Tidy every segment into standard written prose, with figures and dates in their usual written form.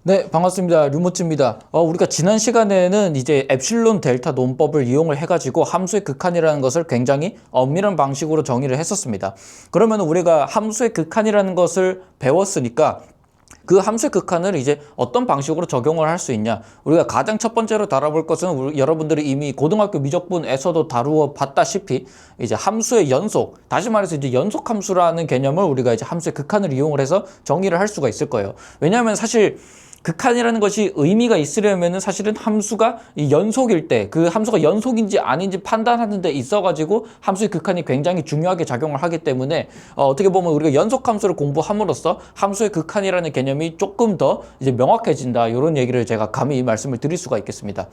네, 반갑습니다. 류모츠입니다. 우리가 지난 시간에는 이제 엡실론 델타 논법을 이용을 해가지고 함수의 극한이라는 것을 굉장히 엄밀한 방식으로 정의를 했었습니다. 그러면 우리가 함수의 극한이라는 것을 배웠으니까 그 함수의 극한을 이제 어떤 방식으로 적용을 할 수 있냐. 우리가 가장 첫 번째로 다뤄볼 것은 여러분들이 이미 고등학교 미적분에서도 다루어 봤다시피 이제 함수의 연속, 다시 말해서 이제 연속 함수라는 개념을 우리가 이제 함수의 극한을 이용을 해서 정의를 할 수가 있을 거예요. 왜냐하면 사실 극한이라는 것이 의미가 있으려면은 사실은 함수가 연속일 때 그 함수가 연속인지 아닌지 판단하는 데 있어가지고 함수의 극한이 굉장히 중요하게 작용을 하기 때문에 어떻게 보면 우리가 연속 함수를 공부함으로써 함수의 극한이라는 개념이 조금 더 이제 명확해진다, 이런 얘기를 제가 감히 말씀을 드릴 수가 있겠습니다.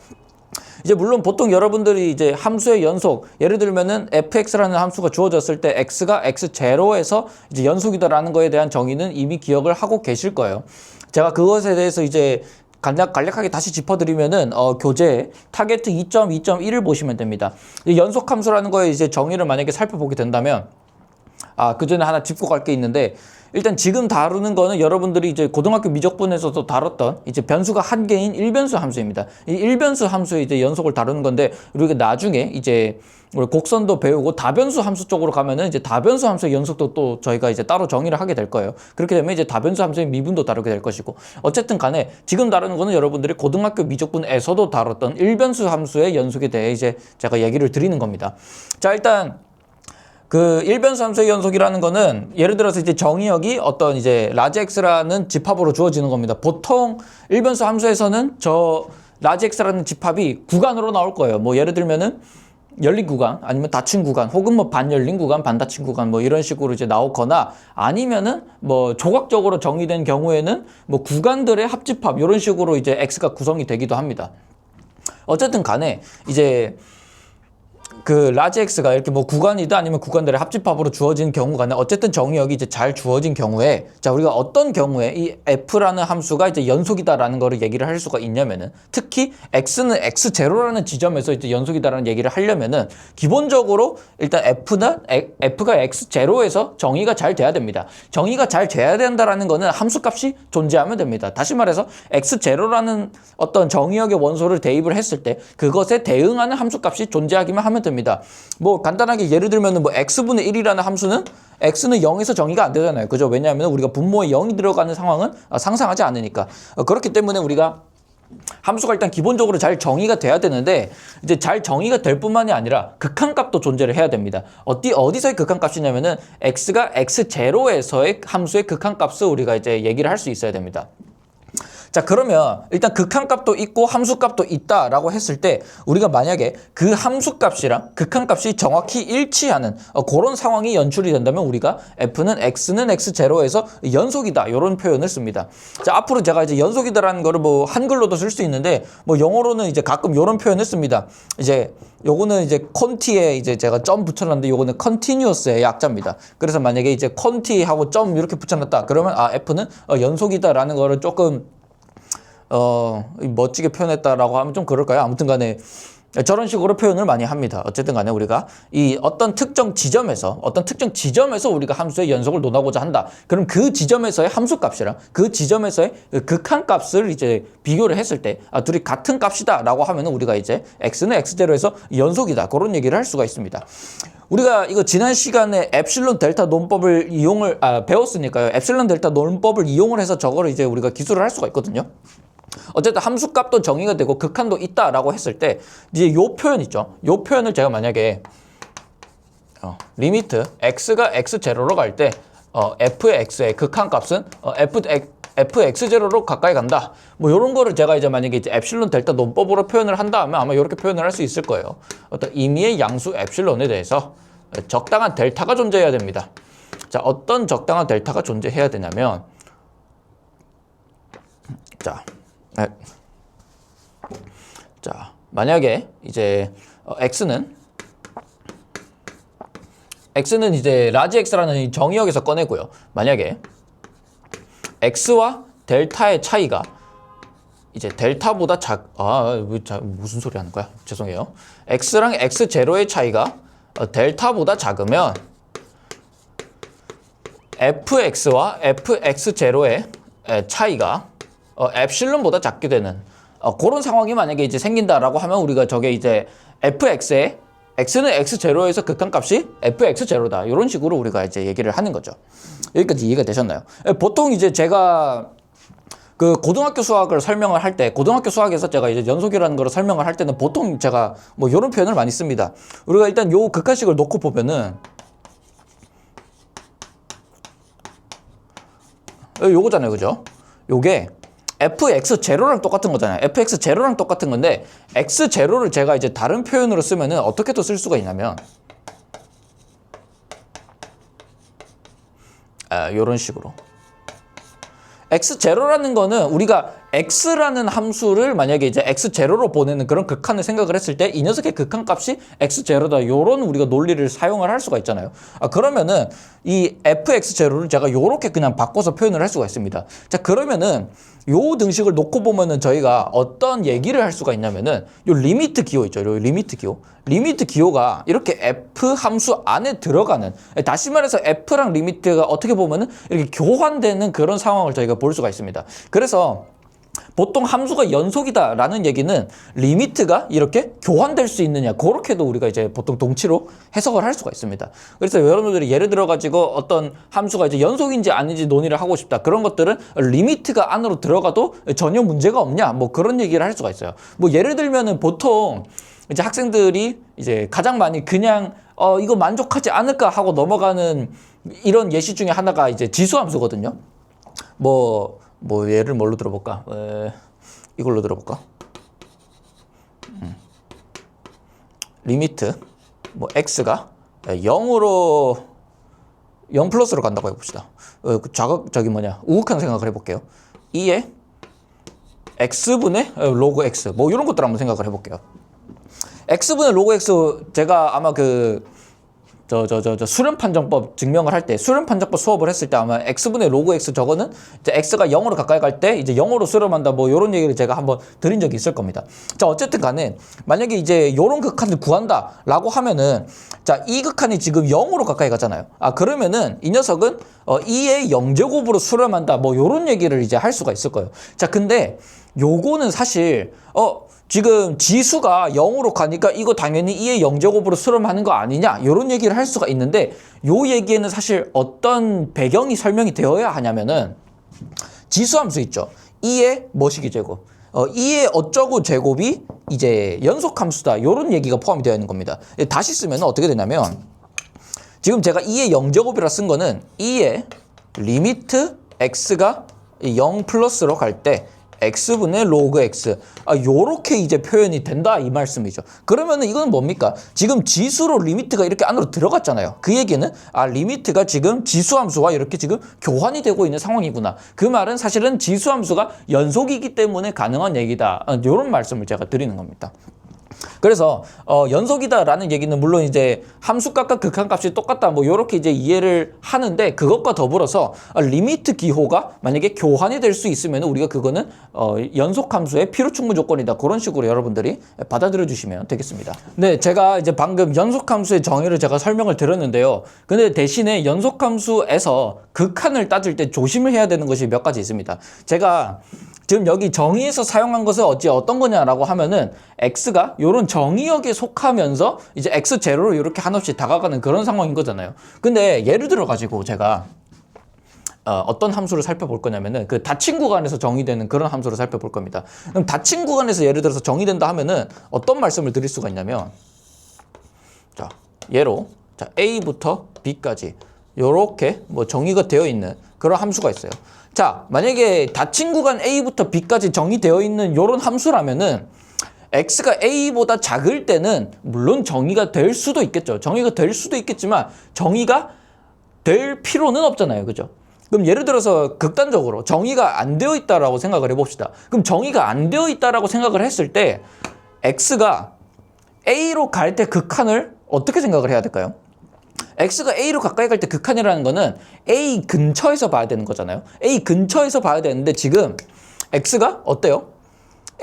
이제 물론 보통 여러분들이 이제 함수의 연속, 예를 들면은 fx라는 함수가 주어졌을 때 x가 x0에서 이제 연속이다라는 거에 대한 정의는 이미 기억을 하고 계실 거예요. 제가 그것에 대해서 이제 간략하게 다시 짚어드리면은 교재 타겟 2.2.1을 보시면 됩니다. 연속 함수라는 거에 이제 정의를 만약에 살펴보게 된다면 그 전에 하나 짚고 갈 게 있는데, 일단 지금 다루는 거는 여러분들이 이제 고등학교 미적분에서도 다뤘던 이제 변수가 한 개인 일변수 함수입니다. 이 일변수 함수의 이제 연속을 다루는 건데, 우리가 나중에 이제 우리 곡선도 배우고 다변수 함수 쪽으로 가면은 이제 다변수 함수의 연속도 또 저희가 이제 따로 정의를 하게 될 거예요. 그렇게 되면 이제 다변수 함수의 미분도 다루게 될 것이고, 어쨌든 간에 지금 다루는 거는 여러분들이 고등학교 미적분에서도 다뤘던 일변수 함수의 연속에 대해 이제 제가 얘기를 드리는 겁니다. 자, 일단 그 일변수 함수의 연속이라는 거는 예를 들어서 이제 정의역이 어떤 이제 라지 x라는 집합으로 주어지는 겁니다. 보통 일변수 함수에서는 저 라지 x라는 집합이 구간으로 나올 거예요. 뭐 예를 들면은 열린 구간, 아니면 닫힌 구간, 혹은 뭐 반열린 구간, 반닫힌 구간, 뭐 이런 식으로 이제 나오거나, 아니면은 뭐 조각적으로 정의된 경우에는 뭐 구간들의 합집합, 이런 식으로 이제 x가 구성이 되기도 합니다. 어쨌든 간에 이제 그 라지 x가 이렇게 뭐 구간이다 아니면 구간들의 합집합으로 주어진 경우 간에 어쨌든 정의역이 이제 잘 주어진 경우에, 자, 우리가 어떤 경우에 이 f라는 함수가 이제 연속이다라는 거를 얘기를 할 수가 있냐면은, 특히 x는 x0라는 지점에서 이제 연속이다라는 얘기를 하려면은 기본적으로 일단 f가 x0에서 정의가 잘 돼야 됩니다. 정의가 잘 돼야 된다라는 거는 함수값이 존재하면 됩니다. 다시 말해서 x0라는 어떤 정의역의 원소를 대입을 했을 때 그것에 대응하는 함수값이 존재하기만 하면 됩니다. 뭐 간단하게 예를 들면 뭐 x분의 1이라는 함수는 x는 0에서 정의가 안 되잖아요. 그죠? 왜냐하면 우리가 분모에 0이 들어가는 상황은 상상하지 않으니까. 그렇기 때문에 우리가 함수가 일단 기본적으로 잘 정의가 돼야 되는데, 이제 잘 정의가 될 뿐만이 아니라 극한값도 존재를 해야 됩니다. 어디서의 극한값이냐면은 x가 x0에서의 함수의 극한값을 우리가 이제 얘기를 할 수 있어야 됩니다. 자, 그러면 일단 극한값도 있고 함수값도 있다라고 했을 때, 우리가 만약에 그 함수값이랑 극한값이 정확히 일치하는 그런 상황이 연출이 된다면 우리가 f는 x는 x0에서 연속이다, 이런 표현을 씁니다. 자, 앞으로 제가 이제 연속이다라는 거를 뭐 한글로도 쓸 수 있는데 뭐 영어로는 이제 가끔 이런 표현을 씁니다. 이제 요거는 이제 콘티에 이제 제가 점 붙여놨는데 요거는 continuous의 약자입니다. 그래서 만약에 이제 콘티하고 점 이렇게 붙여놨다 그러면 f는 연속이다라는 거를 조금 멋지게 표현했다라고 하면 좀 그럴까요? 아무튼 간에 저런 식으로 표현을 많이 합니다. 어쨌든 간에 우리가 이 어떤 특정 지점에서 우리가 함수의 연속을 논하고자 한다. 그럼 그 지점에서의 함수값이랑 그 지점에서의 극한값을 이제 비교를 했을 때 둘이 같은 값이다라고 하면은 우리가 이제 x는 x0에서 연속이다, 그런 얘기를 할 수가 있습니다. 우리가 이거 지난 시간에 엡실론 델타 논법을 배웠으니까요. 엡실론 델타 논법을 이용을 해서 저거를 이제 우리가 기술을 할 수가 있거든요. 어쨌든 함수값도 정의가 되고 극한도 있다라고 했을 때 이제 요 표현 있죠. 요 표현을 제가 만약에 리미트 x가 x0로 갈 때 fx의 극한값은 fx0로 가까이 간다. 뭐 요런 거를 제가 이제 만약에 이제 엡실론 델타 논법으로 표현을 한다 하면 아마 이렇게 표현을 할 수 있을 거예요. 어떤 임의의 양수 엡실론에 대해서 적당한 델타가 존재해야 됩니다. 자, 어떤 적당한 델타가 존재해야 되냐면, 자, 만약에 이제 x는 이제 라지 x라는 정의역에서 꺼내고요. 만약에 x와 델타의 차이가 이제 델타보다 무슨 소리 하는 거야? 죄송해요. x랑 x0의 차이가 델타보다 작으면 fx와 fx0의 차이가 엡실론보다 작게 되는 그런 상황이 만약에 이제 생긴다라고 하면 우리가 저게 이제 fx에 x는 x0에서 극한값이 fx0다. 이런 식으로 우리가 이제 얘기를 하는 거죠. 여기까지 이해가 되셨나요? 보통 이제 제가 그 고등학교 수학을 설명을 할 때, 고등학교 수학에서 제가 이제 연속이라는 걸 설명을 할 때는 보통 제가 뭐 이런 표현을 많이 씁니다. 우리가 일단 요 극한식을 놓고 보면은 요거잖아요, 그죠? 요게 fx0랑 똑같은 거잖아요. fx0랑 똑같은 건데 x0를 제가 이제 다른 표현으로 쓰면은 어떻게 또 쓸 수가 있냐면 요런 식으로 x0라는 거는 우리가 x라는 함수를 만약에 이제 x0로 보내는 그런 극한을 생각을 했을 때 이 녀석의 극한값이 x0다. 요런 우리가 논리를 사용을 할 수가 있잖아요. 그러면은 이 fx0를 제가 요렇게 그냥 바꿔서 표현을 할 수가 있습니다. 자, 그러면은 요 등식을 놓고 보면은 저희가 어떤 얘기를 할 수가 있냐면은 요 리미트 기호 있죠. 요 리미트 기호. 리미트 기호가 이렇게 f 함수 안에 들어가는, 다시 말해서 f랑 리미트가 어떻게 보면은 이렇게 교환되는 그런 상황을 저희가 볼 수가 있습니다. 그래서 보통 함수가 연속이다라는 얘기는 리미트가 이렇게 교환될 수 있느냐, 그렇게도 우리가 이제 보통 동치로 해석을 할 수가 있습니다. 그래서 여러분들이 예를 들어 가지고 어떤 함수가 이제 연속인지 아닌지 논의를 하고 싶다, 그런 것들은 리미트가 안으로 들어가도 전혀 문제가 없냐, 뭐 그런 얘기를 할 수가 있어요. 뭐 예를 들면은 보통 이제 학생들이 이제 가장 많이 그냥 이거 만족하지 않을까 하고 넘어가는 이런 예시 중에 하나가 이제 지수함수거든요. 뭐 예를 뭘로 들어볼까? 이걸로 들어볼까? 리미트 뭐 x가 0으로 0 플러스로 간다고 해봅시다. 우극한 생각을 해볼게요. 2에 x분의 로그 x, 뭐 이런 것들 한번 생각을 해볼게요. x분의 로그 x, 제가 아마 수렴 판정법 증명을 할 때, 수렴 판정법 수업을 했을 때 아마 x분의 로그 x, 저거는 이제 x가 0으로 가까이 갈 때 이제 0으로 수렴한다, 뭐 요런 얘기를 제가 한번 드린 적이 있을 겁니다. 자, 어쨌든 간에 만약에 이제 요런 극한을 구한다라고 하면은, 자, 이 극한이 지금 0으로 가까이 가잖아요. 그러면은 이 녀석은 2의 0제곱으로 수렴한다, 뭐 요런 얘기를 이제 할 수가 있을 거예요. 자, 근데 요거는 사실 지금 지수가 0으로 가니까 이거 당연히 2의 0제곱으로 수렴하는 거 아니냐, 이런 얘기를 할 수가 있는데, 요 얘기에는 사실 어떤 배경이 설명이 되어야 하냐면은 지수함수 있죠. 2의 뭐시기 제곱, 2의 어쩌고 제곱이 이제 연속함수다, 요런 얘기가 포함이 되어 있는 겁니다. 다시 쓰면 어떻게 되냐면, 지금 제가 2의 0제곱이라 쓴 거는 2의 리미트 x가 0 플러스로 갈 때 x분의 로그 x, 요렇게 이제 표현이 된다, 이 말씀이죠. 그러면은 이건 뭡니까? 지금 지수로 리미트가 이렇게 안으로 들어갔잖아요. 그 얘기는 리미트가 지금 지수함수와 이렇게 지금 교환이 되고 있는 상황이구나. 그 말은 사실은 지수함수가 연속이기 때문에 가능한 얘기다, 요런 말씀을 제가 드리는 겁니다. 그래서 연속이다라는 얘기는 물론 이제 함수값과 극한값이 똑같다, 뭐 요렇게 이제 이해를 하는데, 그것과 더불어서 리미트 기호가 만약에 교환이 될 수 있으면 우리가 그거는 연속함수의 필요충분 조건이다, 그런 식으로 여러분들이 받아들여 주시면 되겠습니다. 네, 제가 이제 방금 연속함수의 정의를 제가 설명을 드렸는데요. 근데 대신에 연속함수에서 극한을 따질 때 조심을 해야 되는 것이 몇 가지 있습니다. 제가 지금 여기 정의에서 사용한 것은 어떤 거냐라고 하면은 x가 요런 정의역에 속하면서 이제 x0로 이렇게 한없이 다가가는 그런 상황인 거잖아요. 근데 예를 들어 가지고 제가 어떤 함수를 살펴볼 거냐면은 그 닫힌 구간에서 정의되는 그런 함수를 살펴볼 겁니다. 그럼 닫힌 구간에서 예를 들어서 정의된다 하면은 어떤 말씀을 드릴 수가 있냐면, 자, 예로 a부터 b까지 요렇게 뭐 정의가 되어 있는 그런 함수가 있어요. 자, 만약에 닫힌 구간 a부터 b까지 정의되어 있는 요런 함수라면은 x가 a보다 작을 때는 물론 정의가 될 수도 있겠죠. 정의가 될 수도 있겠지만 정의가 될 필요는 없잖아요, 그죠? 그럼 예를 들어서 극단적으로 정의가 안 되어 있다라고 생각을 해봅시다. 그럼 정의가 안 되어 있다라고 생각을 했을 때 x가 a로 갈 때 극한을 어떻게 생각을 해야 될까요? x가 a로 가까이 갈 때 극한이라는 거는 a 근처에서 봐야 되는 거잖아요. a 근처에서 봐야 되는데 지금 x가 어때요?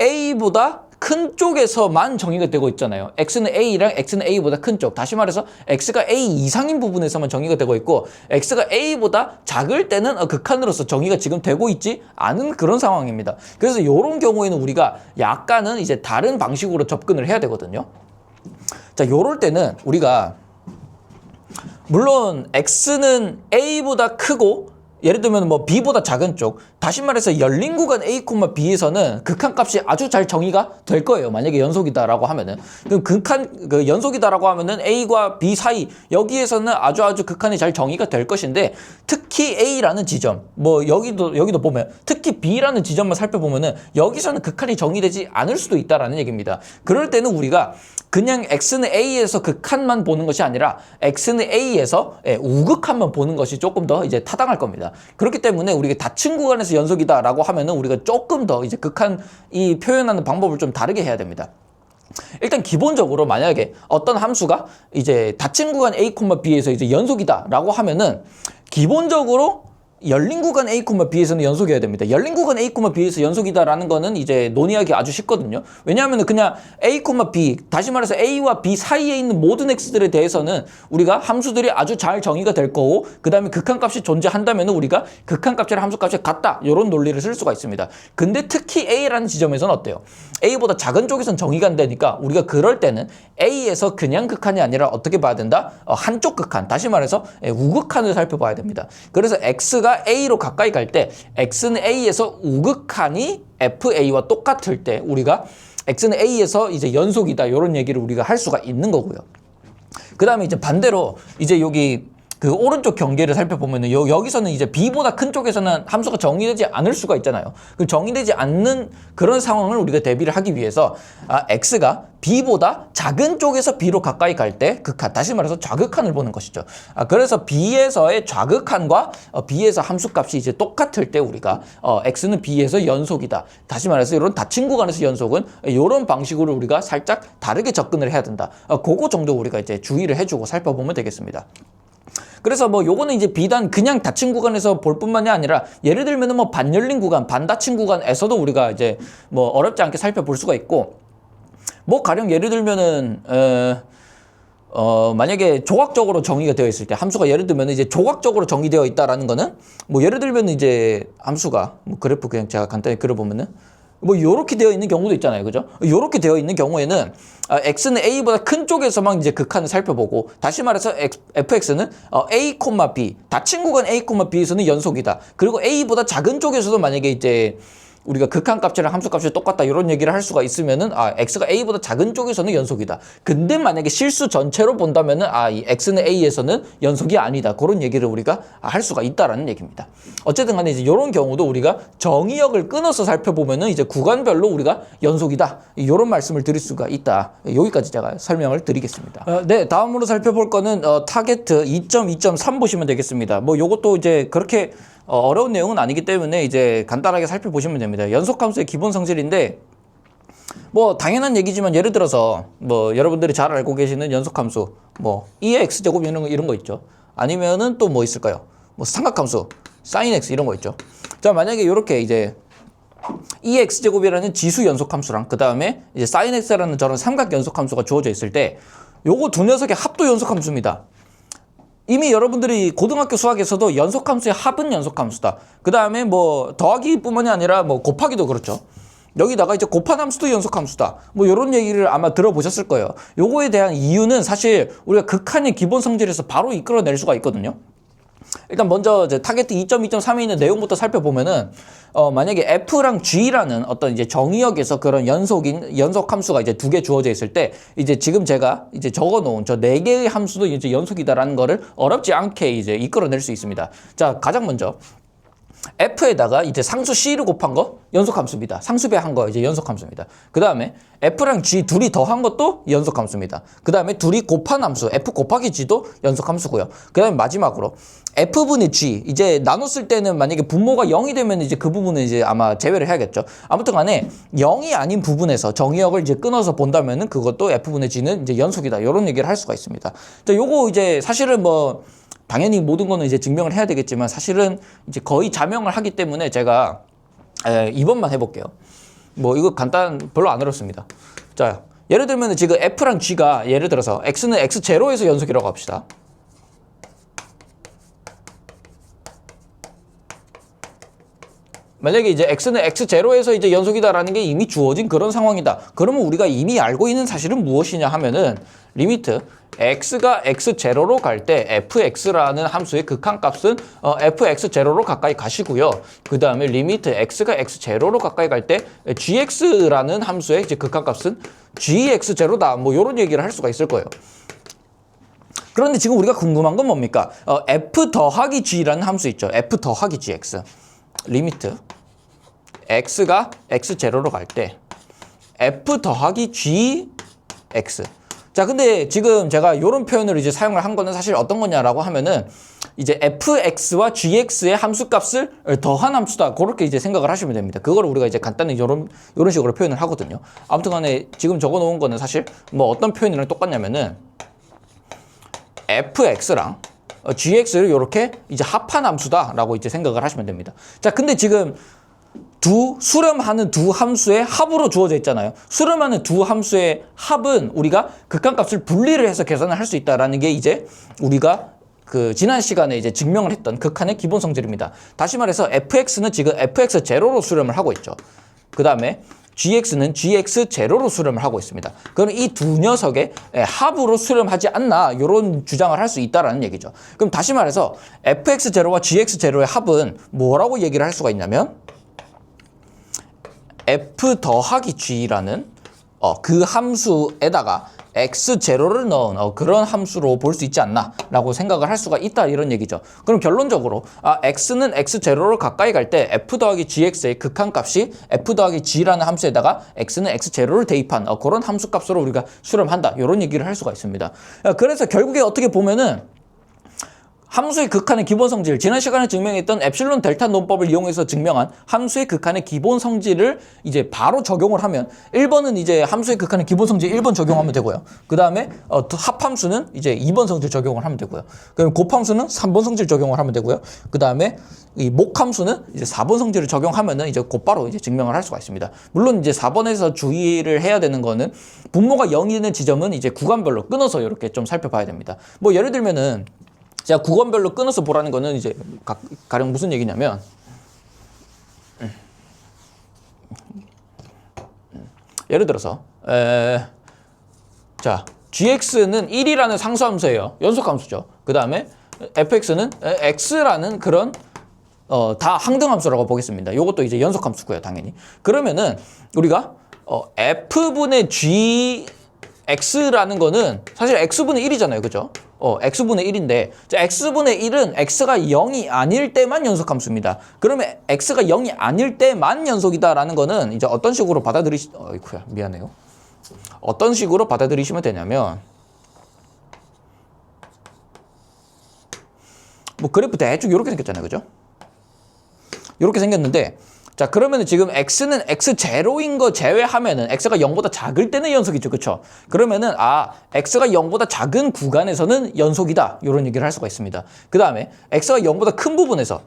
a보다 큰 쪽에서만 정의가 되고 있잖아요. x는 a랑 x는 a보다 큰 쪽. 다시 말해서 x가 a 이상인 부분에서만 정의가 되고 있고 x가 a보다 작을 때는 극한으로서 정의가 지금 되고 있지 않은 그런 상황입니다. 그래서 이런 경우에는 우리가 약간은 이제 다른 방식으로 접근을 해야 되거든요. 자, 요럴 때는 우리가 물론 x는 a보다 크고 예를 들면 뭐 b보다 작은 쪽, 다시 말해서 열린 구간 a, b에서는 극한값이 아주 잘 정의가 될 거예요. 만약에 연속이다라고 하면은. 그럼 연속이다라고 하면은 a과 b 사이 여기에서는 아주 극한이 잘 정의가 될 것인데, 특히 a라는 지점, 뭐 여기도 보면 특히 b라는 지점만 살펴보면은 여기서는 극한이 정의되지 않을 수도 있다라는 얘기입니다. 그럴 때는 우리가 그냥 x는 a에서 극한만 보는 것이 아니라 x는 a에서 우극한만 보는 것이 조금 더 이제 타당할 겁니다. 그렇기 때문에 우리가 닫힌 구간에서 연속이다라고 하면은 우리가 조금 더 이제 극한 이 표현하는 방법을 좀 다르게 해야 됩니다. 일단 기본적으로 만약에 어떤 함수가 이제 닫힌 구간 a, b에서 이제 연속이다라고 하면은 기본적으로 열린 구간 a, b에서는 연속이어야 됩니다. 열린 구간 a, b에서 연속이다라는 거는 이제 논의하기 아주 쉽거든요. 왜냐하면 그냥 a, b, 다시 말해서 a와 b 사이에 있는 모든 x들에 대해서는 우리가 함수들이 아주 잘 정의가 될 거고, 그 다음에 극한값이 존재한다면 우리가 극한값이랑 함수값이 같다, 이런 논리를 쓸 수가 있습니다. 근데 특히 a라는 지점에서는 어때요? a보다 작은 쪽에서는 정의가 안 되니까 우리가 그럴 때는 a에서 그냥 극한이 아니라 어떻게 봐야 된다? 한쪽 극한, 다시 말해서 우극한을 살펴봐야 됩니다. 그래서 x가 a로 가까이 갈 때 x는 a에서 우극한이 fa와 똑같을 때 우리가 x는 a에서 이제 연속이다, 이런 얘기를 우리가 할 수가 있는 거고요. 그 다음에 이제 반대로 이제 여기 그 오른쪽 경계를 살펴보면은 여기서는 이제 b보다 큰 쪽에서는 함수가 정의되지 않을 수가 있잖아요. 그 정의되지 않는 그런 상황을 우리가 대비를 하기 위해서 x가 b보다 작은 쪽에서 b로 가까이 갈 때 극한, 다시 말해서 좌극한을 보는 것이죠. 그래서 b에서의 좌극한과 b에서 함수값이 이제 똑같을 때 우리가 x는 b에서 연속이다, 다시 말해서 이런 닫힌 구간에서 연속은 이런 방식으로 우리가 살짝 다르게 접근을 해야 된다. 그거 정도 우리가 이제 주의를 해주고 살펴보면 되겠습니다. 그래서 뭐 요거는 이제 비단 그냥 닫힌 구간에서 볼 뿐만이 아니라 예를 들면은 뭐 반열린 구간, 반닫힌 구간에서도 우리가 이제 뭐 어렵지 않게 살펴볼 수가 있고, 뭐 가령 예를 들면은 만약에 조각적으로 정의가 되어 있을 때 함수가 예를 들면 이제 조각적으로 정의되어 있다라는 거는 뭐 예를 들면 이제 함수가 뭐 그래프 그냥 제가 간단히 그려보면은 뭐 요렇게 되어 있는 경우도 있잖아요. 그죠? 요렇게 되어 있는 경우에는 x는 a보다 큰 쪽에서만 이제 극한을 살펴보고, 다시 말해서 fx는 a, b, 닫힌 구간 a, b에서는 연속이다. 그리고 a보다 작은 쪽에서도 만약에 이제 우리가 극한값이랑 함수값이 똑같다, 이런 얘기를 할 수가 있으면은 x가 a보다 작은 쪽에서는 연속이다. 근데 만약에 실수 전체로 본다면은 이 x는 a에서는 연속이 아니다, 그런 얘기를 우리가 할 수가 있다라는 얘기입니다. 어쨌든 간에 이제 이런 경우도 우리가 정의역을 끊어서 살펴보면은 이제 구간별로 우리가 연속이다, 이런 말씀을 드릴 수가 있다. 여기까지 제가 설명을 드리겠습니다. 네, 다음으로 살펴볼 거는 타겟 2.2.3 보시면 되겠습니다. 뭐 요것도 이제 그렇게 어려운 내용은 아니기 때문에 이제 간단하게 살펴보시면 됩니다. 연속함수의 기본 성질인데 뭐 당연한 얘기지만 예를 들어서 뭐 여러분들이 잘 알고 계시는 연속함수 뭐 2의 x제곱 이런 거 있죠. 아니면은 또 뭐 있을까요? 뭐 삼각함수 sin x 이런 거 있죠. 자, 만약에 이렇게 이제 2의 x제곱이라는 지수 연속함수랑 그 다음에 이제 sin x라는 저런 삼각 연속함수가 주어져 있을 때 요거 두 녀석의 합도 연속함수입니다. 이미 여러분들이 고등학교 수학에서도 연속함수의 합은 연속함수다. 그 다음에 뭐 더하기뿐만이 아니라 뭐 곱하기도 그렇죠. 여기다가 이제 곱한 함수도 연속함수다. 뭐 이런 얘기를 아마 들어보셨을 거예요. 요거에 대한 이유는 사실 우리가 극한의 기본 성질에서 바로 이끌어낼 수가 있거든요. 일단 먼저 이제 타겟 2.2.3에 있는 내용부터 살펴보면은 만약에 f랑 g라는 어떤 이제 정의역에서 그런 연속 함수가 이제 두 개 주어져 있을 때 이제 지금 제가 이제 적어 놓은 저 네 개의 함수도 이제 연속이다라는 거를 어렵지 않게 이제 이끌어낼 수 있습니다. 자, 가장 먼저 f에다가 이제 상수 c를 곱한 거 연속함수입니다. 상수배한 거 이제 연속함수입니다. 그 다음에 f랑 g 둘이 더한 것도 연속함수입니다. 그 다음에 둘이 곱한 함수 f 곱하기 g도 연속함수고요. 그 다음에 마지막으로 f분의 g 이제 나눴을 때는 만약에 분모가 0이 되면 이제 그 부분은 이제 아마 제외를 해야겠죠. 아무튼 간에 0이 아닌 부분에서 정의역을 이제 끊어서 본다면은 그것도 f분의 g는 이제 연속이다, 이런 얘기를 할 수가 있습니다. 자, 요거 이제 사실은 뭐 당연히 모든 거는 이제 증명을 해야 되겠지만 사실은 이제 거의 자명을 하기 때문에 제가 2번만 해볼게요. 뭐 이거 별로 안 어렵습니다. 자, 예를 들면 지금 F랑 G가 예를 들어서 X는 X0에서 연속이라고 합시다. 만약에 이제 X는 X0에서 이제 연속이다라는 게 이미 주어진 그런 상황이다. 그러면 우리가 이미 알고 있는 사실은 무엇이냐 하면은 리미트 X가 X0로 갈 때 fx라는 함수의 극한값은 fx0로 가까이 가시고요. 그 다음에 리미트 X가 X0로 가까이 갈 때 gx라는 함수의 이제 극한값은 gx0다. 뭐 이런 얘기를 할 수가 있을 거예요. 그런데 지금 우리가 궁금한 건 뭡니까? f 더하기 g라는 함수 있죠. f 더하기 gx. 리미트 x가 x0로 갈 때 f 더하기 gx. 자, 근데 지금 제가 이런 표현을 이제 사용을 한 거는 사실 어떤 거냐라고 하면은 이제 fx와 gx의 함수값을 더한 함수다. 그렇게 이제 생각을 하시면 됩니다. 그거를 우리가 이제 간단히 이런 식으로 표현을 하거든요. 아무튼 간에 지금 적어 놓은 거는 사실 뭐 어떤 표현이랑 똑같냐면은 fx랑 gx를 이렇게 이제 합한 함수다라고 이제 생각을 하시면 됩니다. 자, 근데 지금 수렴하는 두 함수의 합으로 주어져 있잖아요. 수렴하는 두 함수의 합은 우리가 극한값을 분리를 해서 계산을 할 수 있다라는 게 이제 우리가 그 지난 시간에 이제 증명을 했던 극한의 기본 성질입니다. 다시 말해서 fx는 지금 fx0로 수렴을 하고 있죠. 그 다음에 gx는 gx0로 수렴을 하고 있습니다. 그럼 이 두 녀석의 합으로 수렴하지 않나 이런 주장을 할 수 있다라는 얘기죠. 그럼 다시 말해서 fx0와 gx0의 합은 뭐라고 얘기를 할 수가 있냐면 f 더하기 g라는 그 함수에다가 x0를 넣은 그런 함수로 볼 수 있지 않나 라고 생각을 할 수가 있다 이런 얘기죠. 그럼 결론적으로 x는 x0로 가까이 갈 때 f 더하기 gx의 극한값이 f 더하기 g라는 함수에다가 x는 x0를 대입한 그런 함수값으로 우리가 수렴한다 이런 얘기를 할 수가 있습니다. 그래서 결국에 어떻게 보면은 함수의 극한의 기본 성질, 지난 시간에 증명했던 엡실론 델타 논법을 이용해서 증명한 함수의 극한의 기본 성질을 이제 바로 적용을 하면 1번은 이제 함수의 극한의 기본 성질 1번 적용하면 되고요. 그 다음에 합함수는 이제 2번 성질 적용을 하면 되고요. 그럼 곱함수는 3번 성질 적용을 하면 되고요. 그 다음에 이 목함수는 이제 4번 성질을 적용하면은 이제 곧바로 이제 증명을 할 수가 있습니다. 물론 이제 4번에서 주의를 해야 되는 거는 분모가 0이 있는 지점은 이제 구간별로 끊어서 이렇게 좀 살펴봐야 됩니다. 뭐 예를 들면은 제가 구간별로 끊어서 보라는 거는 이제 가령 무슨 얘기냐면 예를 들어서 자 gx는 1이라는 상수함수예요. 연속함수죠. 그 다음에 fx는 x라는 그런 다 항등함수라고 보겠습니다. 이것도 이제 연속함수고요, 당연히. 그러면은 우리가 f분의 gx라는 거는 사실 x분의 1이잖아요, 그죠? x분의 1인데 x분의 1은 x가 0이 아닐 때만 연속함수입니다. 그러면 x가 0이 아닐 때만 연속이다라는 거는 이제 어떤 식으로 어이쿠야, 미안해요. 어떤 식으로 받아들이시면 되냐면 뭐 그래프 대충 이렇게 생겼잖아요, 그죠? 이렇게 생겼는데 자, 그러면 지금 x는 x0인 거 제외하면은 x가 0보다 작을 때는 연속이죠. 그렇죠? 그러면은 x가 0보다 작은 구간에서는 연속이다. 이런 얘기를 할 수가 있습니다. 그다음에 x가 0보다 큰 부분에서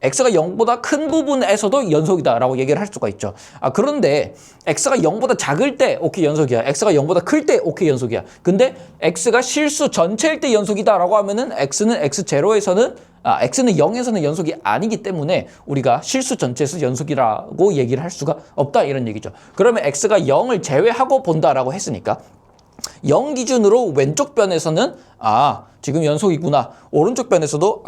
x가 0보다 큰 부분에서도 연속이다라고 얘기를 할 수가 있죠. 그런데 x가 0보다 작을 때 오케이 연속이야. x가 0보다 클 때 오케이 연속이야. 근데 x가 실수 전체일 때 연속이다라고 하면은 x는 x0에서는 x는 0에서는 연속이 아니기 때문에 우리가 실수 전체에서 연속이라고 얘기를 할 수가 없다 이런 얘기죠. 그러면 x가 0을 제외하고 본다라고 했으니까 0 기준으로 왼쪽 변에서는 지금 연속이구나. 오른쪽 변에서도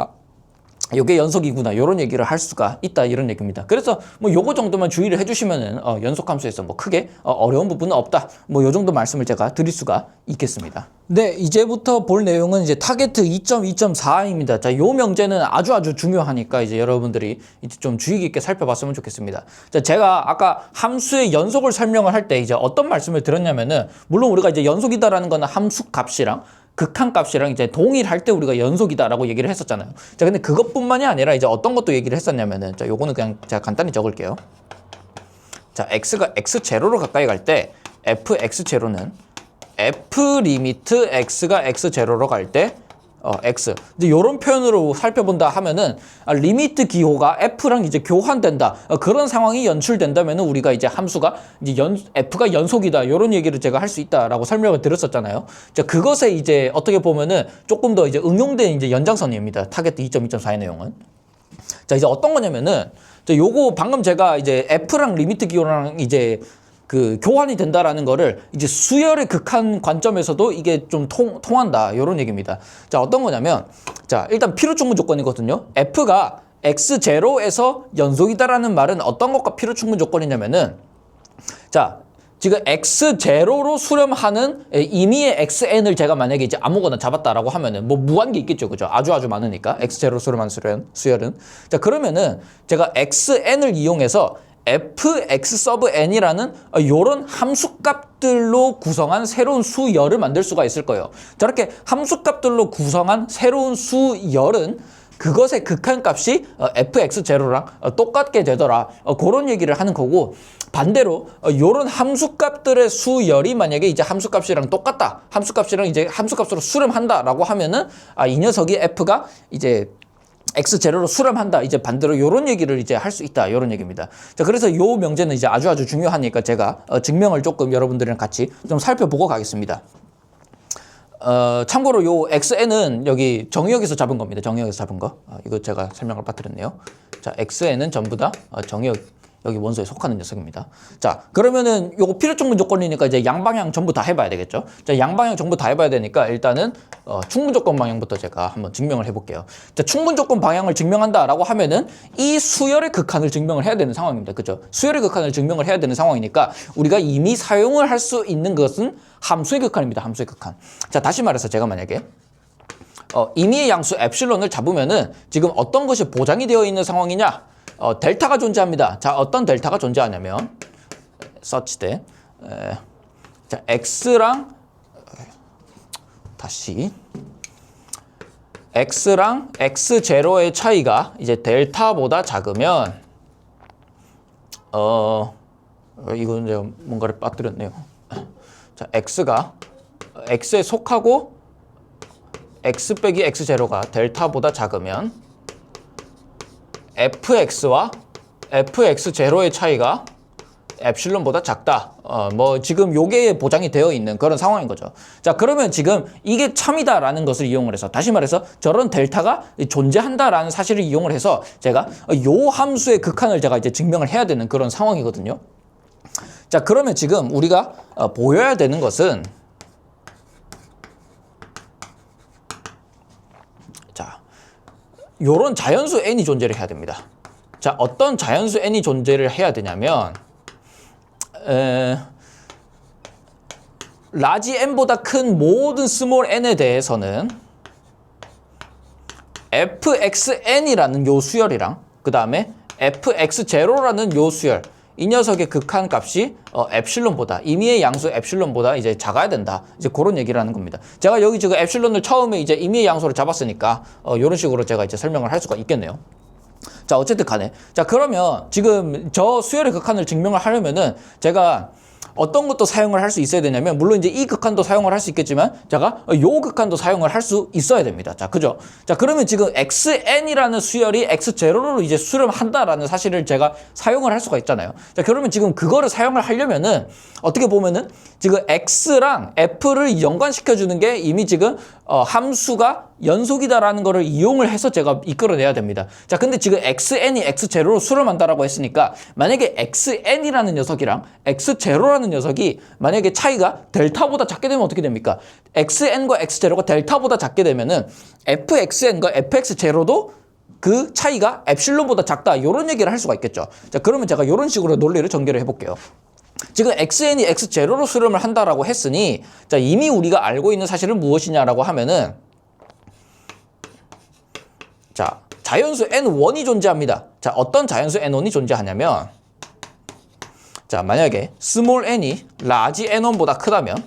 이게 연속이구나 이런 얘기를 할 수가 있다 이런 얘기입니다. 그래서 뭐 요거 정도만 주의를 해주시면은 연속함수에서 뭐 크게 어려운 부분은 없다. 뭐 요 정도 말씀을 제가 드릴 수가 있겠습니다. 네, 이제부터 볼 내용은 이제 타겟 2.2.4입니다. 자, 요 명제는 아주 중요하니까 이제 여러분들이 이제 좀 주의 깊게 살펴봤으면 좋겠습니다. 자, 제가 아까 함수의 연속을 설명을 할 때 이제 어떤 말씀을 드렸냐면은 물론 우리가 이제 연속이다라는 거는 함수 값이랑 극한값이랑 이제 동일할 때 우리가 연속이다라고 얘기를 했었잖아요. 자, 근데 그것뿐만이 아니라 이제 어떤 것도 얘기를 했었냐면은 자, 요거는 그냥 제가 간단히 적을게요. 자, x가 x0로 가까이 갈 때 fx0는 f 리미트 x가 x0로 갈 때 x. 이제 요런 표현으로 살펴본다 하면은 리미트 기호가 f랑 이제 교환된다. 그런 상황이 연출된다면은 우리가 이제 함수가 이제 f가 연속이다. 요런 얘기를 제가 할 수 있다라고 설명을 드렸었잖아요. 자, 그것에 이제 어떻게 보면은 조금 더 이제 응용된 이제 연장선입니다. 타겟 2.2.4의 내용은. 자, 이제 어떤 거냐면은 요거 방금 제가 이제 f랑 리미트 기호랑 이제 그 교환이 된다라는 거를 이제 수열의 극한 관점에서도 이게 좀 통한다. 요런 얘기입니다. 자, 어떤 거냐면 자, 일단 필요 충분 조건이거든요. f가 x0에서 연속이다라는 말은 어떤 것과 필요 충분 조건이냐면은 자, 지금 x0로 수렴하는 임의의 xn을 제가 만약에 이제 아무거나 잡았다라고 하면은 뭐 무한 게 있겠죠. 그죠? 아주 많으니까 x0로 수렴한 수열은. 자, 그러면은 제가 xn을 이용해서 fx 서브 n이라는 요런 함수값들로 구성한 새로운 수열을 만들 수가 있을 거예요. 저렇게 함수값들로 구성한 새로운 수열은 그것의 극한값이 fx0랑 똑같게 되더라. 그런 얘기를 하는 거고, 반대로 요런 함수값들의 수열이 만약에 이제 함수값이랑 똑같다. 함수값이랑 이제 함수값으로 수렴한다라고 하면은 이 녀석이 f가 이제 x0로 수렴한다. 이제 반대로 요런 얘기를 이제 할 수 있다. 요런 얘기입니다. 자, 그래서 요 명제는 이제 아주 중요하니까 제가 증명을 조금 여러분들이랑 같이 좀 살펴보고 가겠습니다. 참고로 요 xn은 여기 정의역에서 잡은 겁니다. 정의역에서 잡은 거. 이거 제가 설명을 빠뜨렸네요. 자, xn은 전부 다 정의역 여기 원소에 속하는 녀석입니다. 자, 그러면은 요거 필요 충분 조건이니까 이제 양방향 전부 다 해봐야 되겠죠. 자, 양방향 전부 다 해봐야 되니까 일단은 충분 조건 방향부터 제가 한번 증명을 해볼게요. 자, 충분 조건 방향을 증명한다라고 하면은 이 수열의 극한을 증명을 해야 되는 상황입니다. 그죠? 수열의 극한을 증명을 해야 되는 상황이니까 우리가 이미 사용을 할 수 있는 것은 함수의 극한입니다. 함수의 극한. 자, 다시 말해서 제가 만약에 임의의 양수 엡실론을 잡으면은 지금 어떤 것이 보장이 되어 있는 상황이냐? 델타가 존재합니다. 자, 어떤 델타가 존재하냐면 such that 자, x랑 다시 x랑 x0의 차이가 이제 델타보다 작으면 이건 제가 뭔가를 빠뜨렸네요. 자, x가 x에 속하고 x 빼기 x0가 델타보다 작으면 fx와 fx0의 차이가 엡실론보다 작다. 뭐 지금 요게 보장이 되어 있는 그런 상황인 거죠. 자, 그러면 지금 이게 참이다라는 것을 이용을 해서 다시 말해서 저런 델타가 존재한다라는 사실을 이용을 해서 제가 요 함수의 극한을 제가 이제 증명을 해야 되는 그런 상황이거든요. 자, 그러면 지금 우리가 보여야 되는 것은 요런 자연수 n이 존재를 해야 됩니다. 자, 어떤 자연수 n이 존재를 해야 되냐면 라지 n보다 큰 모든 스몰 n에 대해서는 fxn이라는 요 수열이랑 그 다음에 fx0라는 요 수열, 이 녀석의 극한 값이 엡실론보다, 임의의 양수 엡실론보다 이제 작아야 된다. 이제 그런 얘기를 하는 겁니다. 제가 여기 지금 엡실론을 처음에 이제 임의의 양수로 잡았으니까 이런 식으로 제가 이제 설명을 할 수가 있겠네요. 자, 어쨌든 간에. 자, 그러면 지금 저 수열의 극한을 증명을 하려면은 제가 어떤 것도 사용을 할 수 있어야 되냐면, 물론 이제 이 극한도 사용을 할 수 있겠지만 제가 요 극한도 사용을 할 수 있어야 됩니다. 자, 그죠? 자, 그러면 지금 xn이라는 수열이 x0로 이제 수렴한다라는 사실을 제가 사용을 할 수가 있잖아요. 자, 그러면 지금 그거를 사용을 하려면은 어떻게 보면은 지금 x랑 f를 연관시켜 주는 게 이미 지금 함수가 연속이다라는 거를 이용을 해서 제가 이끌어내야 됩니다. 자, 근데 지금 xn이 x0로 수렴한다라고 했으니까 만약에 xn이라는 녀석이랑 x0라는 녀석이 만약에 차이가 델타보다 작게 되면 어떻게 됩니까? xn과 x0가 델타보다 작게 되면은 fxn과 fx0도 그 차이가 엡실론보다 작다. 이런 얘기를 할 수가 있겠죠. 자, 그러면 제가 이런 식으로 논리를 전개를 해볼게요. 지금 xn이 x0로 수렴을 한다라고 했으니, 자, 이미 우리가 알고 있는 사실은 무엇이냐라고 하면은, 자, 자연수 n1이 존재합니다. 자, 어떤 자연수 n1이 존재하냐면, 자, 만약에 스몰 n이 라지 n1보다 크다면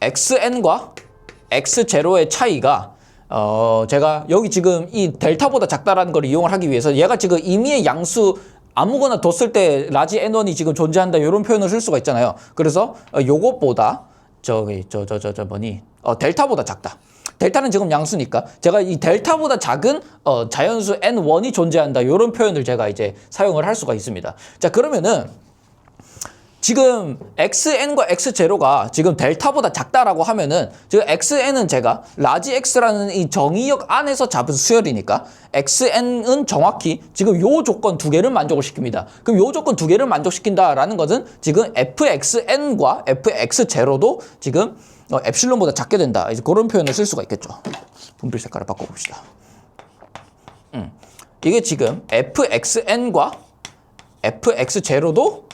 xn과 x0의 차이가 제가 여기 지금 이 델타보다 작다라는 걸 이용을 하기 위해서 얘가 지금 임의의 양수 아무거나 뒀을 때 라지 n1이 지금 존재한다 이런 표현을 쓸 수가 있잖아요. 그래서 요것보다 델타보다 작다. 델타는 지금 양수니까 제가 이 델타보다 작은 자연수 n1이 존재한다. 이런 표현을 제가 이제 사용을 할 수가 있습니다. 자, 그러면은 지금 xn과 x0가 지금 델타보다 작다라고 하면은 지금 xn은 제가 라지 x라는 이 정의역 안에서 잡은 수열이니까 xn은 정확히 지금 요 조건 두 개를 만족을 시킵니다. 그럼 요 조건 두 개를 만족시킨다라는 것은 지금 fxn과 fx0도 지금 엡실론보다 작게 된다. 이제 그런 표현을 쓸 수가 있겠죠. 분필 색깔을 바꿔봅시다. 이게 지금 fxn과 fx0도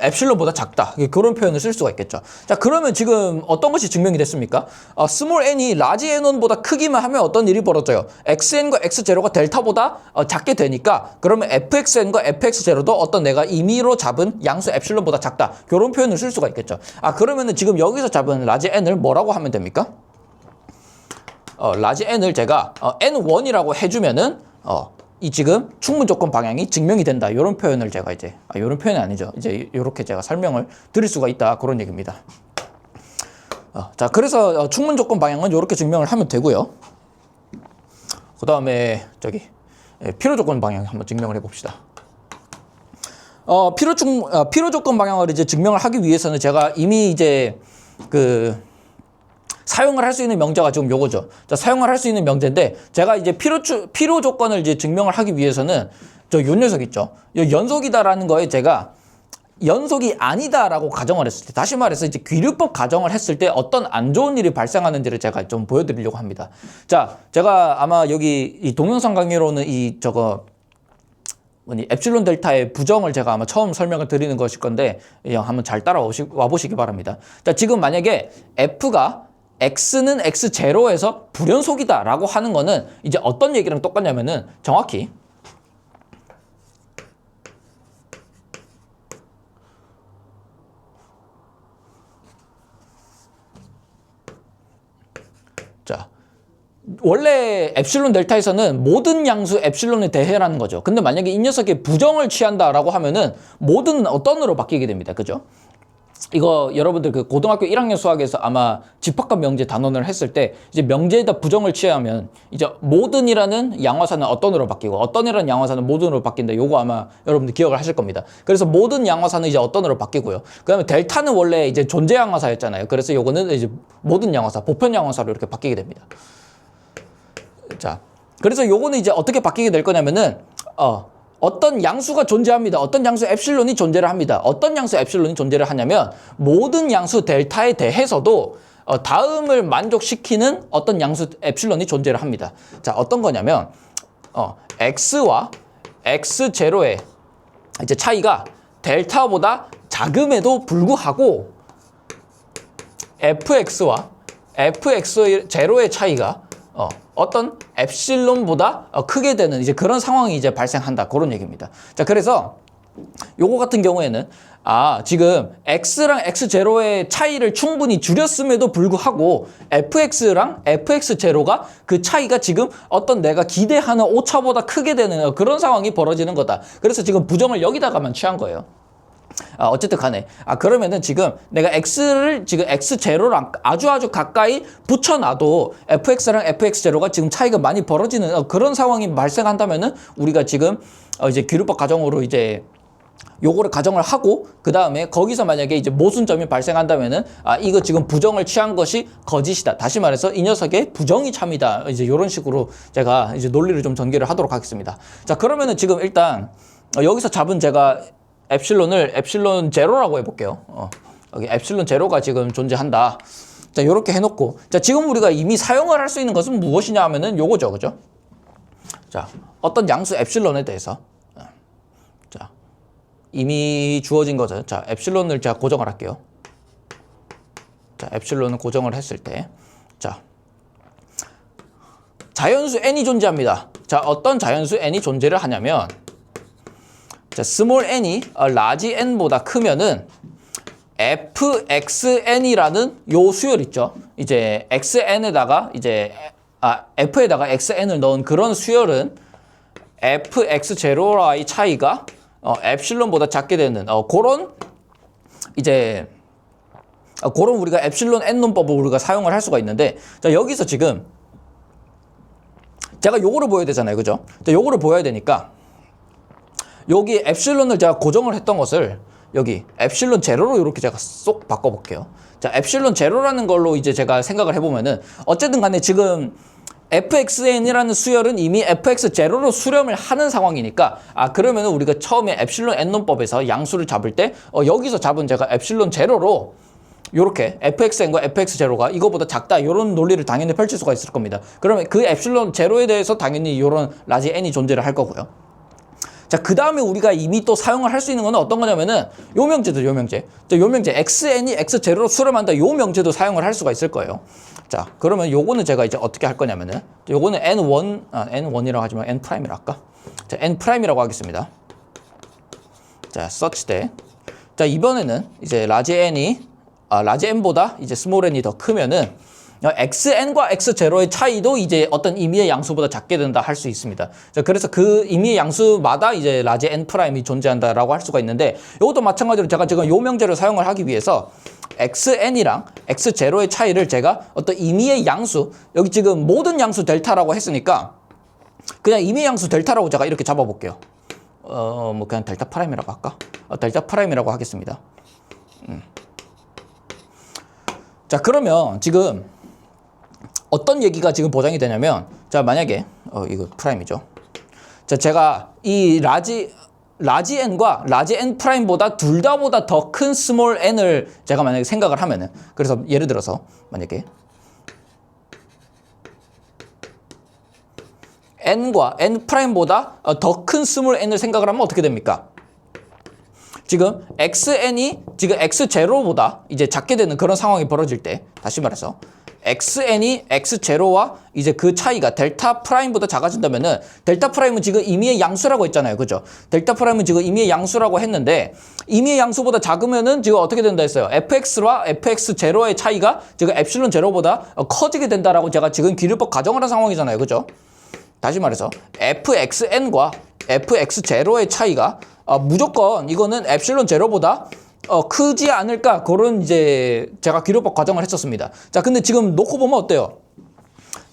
엡실론보다 작다. 그런 표현을 쓸 수가 있겠죠. 자, 그러면 지금 어떤 것이 증명이 됐습니까? 스몰 n이 라지 n1보다 크기만 하면 어떤 일이 벌어져요? xn과 x0가 델타보다 작게 되니까 그러면 fxn과 fx0도 어떤 내가 임의로 잡은 양수 엡실론보다 작다. 그런 표현을 쓸 수가 있겠죠. 그러면은 지금 여기서 잡은 라지 n을 뭐라고 하면 됩니까? 라지 n을 제가 n1이라고 해주면은 이 지금 충분 조건 방향이 증명이 된다. 이런 표현을 제가 이제 이런 표현이 아니죠. 이제 이렇게 제가 설명을 드릴 수가 있다. 그런 얘기입니다. 자, 그래서 충분 조건 방향은 이렇게 증명을 하면 되고요. 그 다음에 저기 필요 조건 방향 한번 증명을 해봅시다. 필요 조건 방향을 이제 증명을 하기 위해서는 제가 이미 이제 사용을 할 수 있는 명제가 지금 요거죠. 자, 사용을 할 수 있는 명제인데 제가 이제 필요 조건을 이제 증명을 하기 위해서는 요 녀석 있죠. 요 연속이다라는 거에 제가 연속이 아니다라고 가정을 했을 때, 다시 말해서 이제 귀류법 가정을 했을 때 어떤 안 좋은 일이 발생하는지를 제가 좀 보여드리려고 합니다. 자, 제가 아마 여기 이 동영상 강의로는 엡실론 델타의 부정을 제가 아마 처음 설명을 드리는 것일 건데 한번 잘 따라와 보시기 바랍니다. 자, 지금 만약에 f가 x는 x0에서 불연속이다 라고 하는 거는 이제 어떤 얘기랑 똑같냐면은 정확히 자, 원래 엡실론 델타에서는 모든 양수 엡실론에 대해라는 거죠. 근데 만약에 이 녀석이 부정을 취한다라고 하면은 모든 어떤으로 바뀌게 됩니다. 그죠? 이거 여러분들 고등학교 1학년 수학에서 아마 집합과 명제 단원을 했을 때 이제 명제에다 부정을 취하면 이제 모든이라는 양화사는 어떤으로 바뀌고 어떤이라는 양화사는 모든으로 바뀐다. 요거 아마 여러분들 기억을 하실 겁니다. 그래서 모든 양화사는 이제 어떤으로 바뀌고요. 그다음에 델타는 원래 이제 존재 양화사였잖아요. 그래서 요거는 이제 모든 양화사, 보편 양화사로 이렇게 바뀌게 됩니다. 자, 그래서 요거는 이제 어떻게 바뀌게 될 거냐면은 어떤 양수가 존재합니다. 어떤 양수 엡실론이 존재를 합니다. 어떤 양수 엡실론이 존재를 하냐면 모든 양수 델타에 대해서도 다음을 만족시키는 어떤 양수 엡실론이 존재를 합니다. 자, 어떤 거냐면 x와 x0의 이제 차이가 델타보다 작음에도 불구하고 fx와 fx0의 차이가 어떤 엡실론보다 크게 되는 이제 그런 상황이 이제 발생한다. 그런 얘기입니다. 자, 그래서 요거 같은 경우에는 지금 x랑 x0의 차이를 충분히 줄였음에도 불구하고 fx랑 fx0가 그 차이가 지금 어떤 내가 기대하는 오차보다 크게 되는 그런 상황이 벌어지는 거다. 그래서 지금 부정을 여기다가만 취한 거예요. 어쨌든 간에 그러면은 지금 내가 x를 지금 x0랑 아주 가까이 붙여놔도 fx랑 fx0가 지금 차이가 많이 벌어지는 그런 상황이 발생한다면은 우리가 지금 이제 귀류법 가정으로 이제 요거를 가정을 하고 그 다음에 거기서 만약에 이제 모순점이 발생한다면은 이거 지금 부정을 취한 것이 거짓이다. 다시 말해서 이 녀석의 부정이 참이다. 이제 이런 식으로 제가 이제 논리를 좀 전개를 하도록 하겠습니다. 자, 그러면은 지금 일단 여기서 잡은 제가 엡실론을 엡실론 제로라고 해볼게요. 여기 엡실론 제로가 지금 존재한다. 자, 이렇게 해놓고 자, 지금 우리가 이미 사용을 할 수 있는 것은 무엇이냐 하면은 요거죠, 그죠? 자, 어떤 양수 엡실론에 대해서 자, 이미 주어진 것은 자, 엡실론을 제가 고정을 할게요. 자, 엡실론을 고정을 했을 때 자, 자연수 n이 존재합니다. 자, 어떤 자연수 n이 존재를 하냐면 자, 스몰 n이 라지 n보다 크면은 fxn이라는 요 수열 있죠. 이제 xn에다가 이제 f에다가 xn을 넣은 그런 수열은 fx0와의 차이가 엡실론보다 작게 되는 그런 이제 그런 우리가 엡실론 N 논법을 우리가 사용을 할 수가 있는데, 자, 여기서 지금 제가 요거를 보여야 되잖아요. 그죠? 자, 요거를 보여야 되니까 여기 엡실론을 제가 고정을 했던 것을 여기 엡실론 제로로 이렇게 제가 쏙 바꿔볼게요. 자, 엡실론 제로라는 걸로 이제 제가 생각을 해보면은 어쨌든 간에 지금 fxn이라는 수열은 이미 fx 제로로 수렴을 하는 상황이니까, 그러면은 우리가 처음에 엡실론 n 논법에서 양수를 잡을 때 여기서 잡은 제가 엡실론 제로로 요렇게 fxn과 fx 제로가 이거보다 작다, 이런 논리를 당연히 펼칠 수가 있을 겁니다. 그러면 그 엡실론 제로에 대해서 당연히 이런 라지 n이 존재를 할 거고요. 자, 그 다음에 우리가 이미 또 사용을 할 수 있는 건 어떤 거냐면은 요 명제죠, 요 명제. 자, 요 명제 xn이 x0로 수렴한다, 요 명제도 사용을 할 수가 있을 거예요. 자, 그러면 요거는 제가 이제 어떻게 할 거냐면은 요거는 n1이라고 하지만 n''이라 할까? 자, n''이라고 하겠습니다. 자, such that. 자, 이번에는 이제 라지 n보다 이제 스몰 n이 더 크면은 xn과 x0의 차이도 이제 어떤 임의의 양수보다 작게 된다 할 수 있습니다. 자, 그래서 그 임의의 양수마다 이제 라지 n''이 존재한다라고 할 수가 있는데, 이것도 마찬가지로 제가 지금 요 명제를 사용을 하기 위해서 xn이랑 x0의 차이를 제가 어떤 임의의 양수, 여기 지금 모든 양수 델타라고 했으니까 그냥 임의의 양수 델타라고 제가 이렇게 잡아볼게요. 뭐 그냥 델타 프라임이라고 할까? 델타 프라임이라고 하겠습니다. 자, 그러면 지금 어떤 얘기가 지금 보장이 되냐면, 자, 만약에 이거 프라임이죠. 자, 제가 이 라지 n과 라지 n 프라임보다 둘 다보다 더 큰 스몰 n을 제가 만약에 생각을 하면은, 그래서 예를 들어서 만약에 n과 n 프라임보다 더 큰 스몰 n을 생각을 하면 어떻게 됩니까? 지금 xn이 지금 x0보다 이제 작게 되는 그런 상황이 벌어질 때, 다시 말해서 xn이 x0와 이제 그 차이가 델타 프라임보다 작아진다면은, 델타 프라임은 지금 임의의 양수라고 했잖아요. 그죠? 델타 프라임은 지금 임의의 양수라고 했는데, 임의의 양수보다 작으면은 지금 어떻게 된다 했어요? fx와 fx0의 차이가 지금 엡실론 제로보다 커지게 된다라고 제가 지금 기류법 가정을 한 상황이잖아요. 그죠? 다시 말해서 fxn과 fx0의 차이가 무조건 이거는 엡실론 제로보다 크지 않을까, 그런 이제 제가 기류법 과정을 했었습니다. 자, 근데 지금 놓고 보면 어때요?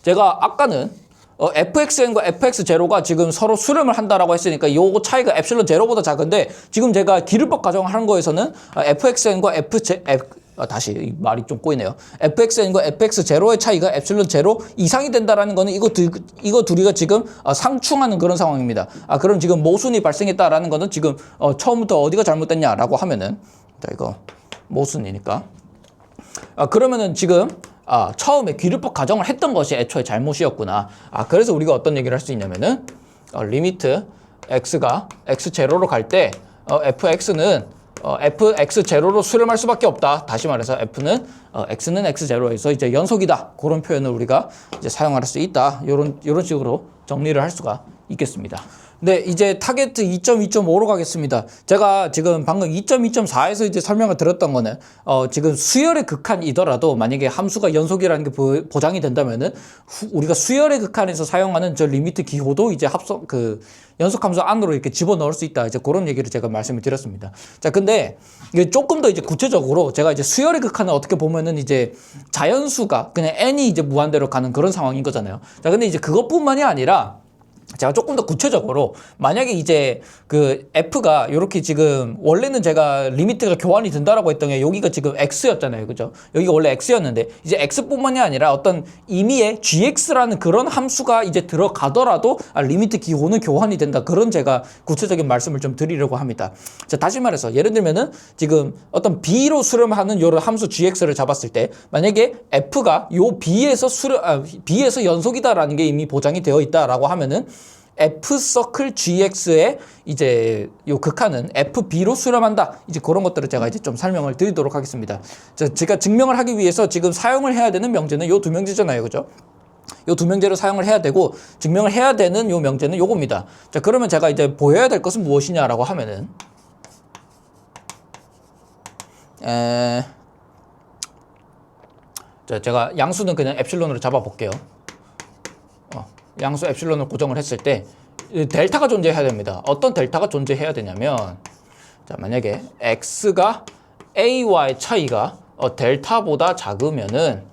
제가 아까는 fxn과 fx0가 지금 서로 수렴을 한다라고 했으니까 요거 차이가 엡실론 제로보다 작은데, 지금 제가 기류법 과정을 한 거에서는 fxn과 다시 말이 좀 꼬이네요. fxn과 fx0의 차이가 엡실론 제로 이상이 된다라는 거는 이거 둘이가 지금 상충하는 그런 상황입니다. 그럼 지금 모순이 발생했다라는 거는 지금 처음부터 어디가 잘못됐냐라고 하면은, 자, 이거 모순이니까. 그러면은 지금 처음에 기류법 가정을 했던 것이 애초에 잘못이었구나. 그래서 우리가 어떤 얘기를 할 수 있냐면은 리미트 x가 x0로 갈 때 fx는 fx0로 수렴할 수밖에 없다. 다시 말해서 x는 x0에서 이제 연속이다. 그런 표현을 우리가 이제 사용할 수 있다. 요런 식으로 정리를 할 수가 있겠습니다. 네, 이제 타겟 2.2.5로 가겠습니다. 제가 지금 방금 2.2.4에서 이제 설명을 드렸던 거는 지금 수열의 극한이더라도 만약에 함수가 연속이라는 게 보장이 된다면은 우리가 수열의 극한에서 사용하는 저 리미트 기호도 이제 연속 함수 안으로 이렇게 집어넣을 수 있다. 이제 그런 얘기를 제가 말씀을 드렸습니다. 자, 근데 이게 조금 더 이제 구체적으로 제가 이제 수열의 극한을 어떻게 보면은 이제 자연수가 그냥 n이 이제 무한대로 가는 그런 상황인 거잖아요. 자, 근데 이제 그것뿐만이 아니라 제가 조금 더 구체적으로 만약에 이제 그 f가 이렇게 지금 원래는 제가 리미트가 교환이 된다라고 했던 게 여기가 지금 x였잖아요. 그죠? 여기가 원래 x였는데 이제 x뿐만이 아니라 어떤 임의의 gx라는 그런 함수가 이제 들어가더라도 리미트 기호는 교환이 된다. 그런 제가 구체적인 말씀을 좀 드리려고 합니다. 자, 다시 말해서 예를 들면은 지금 어떤 b로 수렴하는 요런 함수 gx를 잡았을 때 만약에 f가 요 b에서 연속이다라는 게 이미 보장이 되어 있다라고 하면은 f 서클 gx의 이제 요 극한은 fb로 수렴한다. 이제 그런 것들을 제가 이제 좀 설명을 드리도록 하겠습니다. 자, 제가 증명을 하기 위해서 지금 사용을 해야 되는 명제는 요 두 명제잖아요. 그죠? 요 두 명제를 사용을 해야 되고 증명을 해야 되는 요 명제는 요겁니다. 자, 그러면 제가 이제 보여야 될 것은 무엇이냐라고 하면은 자, 제가 양수는 그냥 엡실론으로 잡아 볼게요. 양수 엡실론을 고정을 했을 때 델타가 존재해야 됩니다. 어떤 델타가 존재해야 되냐면, 자, 만약에 x가 a와의 차이가 델타보다 작으면은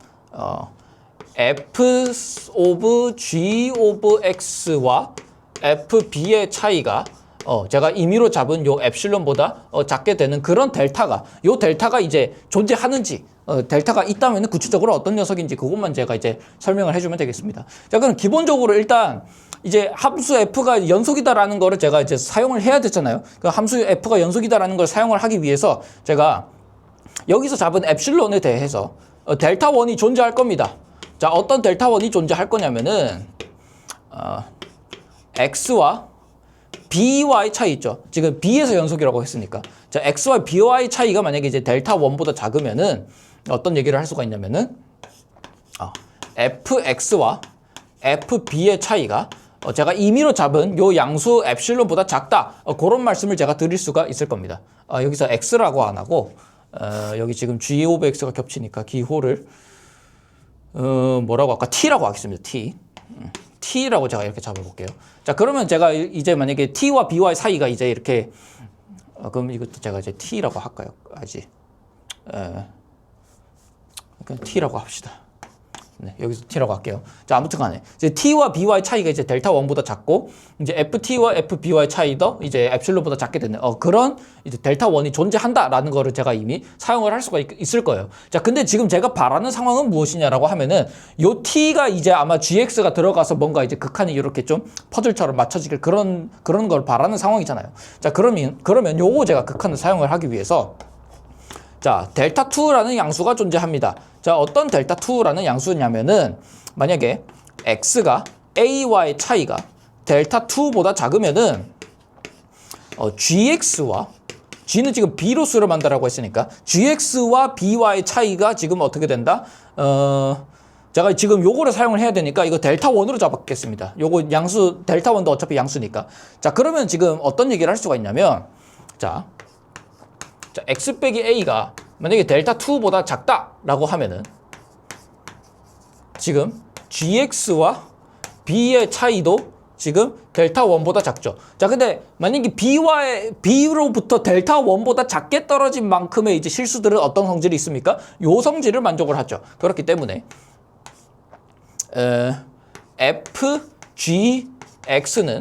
f of g of x와 fb의 차이가 제가 임의로 잡은 요 엡실론보다 작게 되는 그런 델타가, 요 델타가 이제 존재하는지, 델타가 있다면 구체적으로 어떤 녀석인지 그것만 제가 이제 설명을 해주면 되겠습니다. 자, 그럼 기본적으로 일단 이제 함수 f가 연속이다라는 거를 제가 이제 사용을 해야 되잖아요. 그 함수 f가 연속이다라는 걸 사용을 하기 위해서 제가 여기서 잡은 엡실론에 대해서 델타 원이 존재할 겁니다. 자, 어떤 델타 원이 존재할 거냐면은 x와 b와의 차이 있죠. 지금 b에서 연속이라고 했으니까. 자, x와 b와의 차이가 만약에 이제 델타 1보다 작으면은 어떤 얘기를 할 수가 있냐면은 fx와 fb의 차이가 제가 임의로 잡은 요 양수 엡실론보다 작다. 그런 말씀을 제가 드릴 수가 있을 겁니다. 여기서 x라고 안 하고 여기 지금 g 오브 x가 겹치니까 기호를 뭐라고 할까? t라고 하겠습니다. t라고 제가 이렇게 잡아볼게요. 자, 그러면 제가 이제 만약에 t와 b와의 사이가 이제 이렇게 그럼 이것도 제가 이제 t라고 할까요? 그냥 t라고 합시다. 네, 여기서 t라고 할게요. 자, 아무튼 간에 이제 t와 b와의 차이가 이제 델타 1보다 작고 이제 ft와 fb와의 차이도 이제 엡실론보다 작게 되는 그런 이제 델타 1이 존재한다라는 거를 제가 이미 사용을 할 수가 있을 거예요. 자, 근데 지금 제가 바라는 상황은 무엇이냐라고 하면은 요 t가 이제 아마 gx가 들어가서 뭔가 이제 극한이 이렇게 좀 퍼즐처럼 맞춰지길 그런 걸 바라는 상황이잖아요. 자, 그러면 요거 제가 극한을 사용을 하기 위해서 자, 델타 2라는 양수가 존재합니다. 자, 어떤 델타 2라는 양수냐면은 만약에 x가 a와의 차이가 델타 2보다 작으면은 gx와 g는 지금 b로 수렴한다라고 했으니까 gx와 b와의 차이가 지금 어떻게 된다? 제가 지금 요거를 사용을 해야 되니까 이거 델타 1으로 잡았겠습니다. 요거 양수 델타 1도 어차피 양수니까. 자, 그러면 지금 어떤 얘기를 할 수가 있냐면 자, x 빼기 a가 만약에 델타 2보다 작다라고 하면은 지금 gx와 b의 차이도 지금 델타 1보다 작죠. 자, 근데 만약에 b로부터 델타 1보다 작게 떨어진 만큼의 이제 실수들은 어떤 성질이 있습니까? 요 성질을 만족을 하죠. 그렇기 때문에 fgx는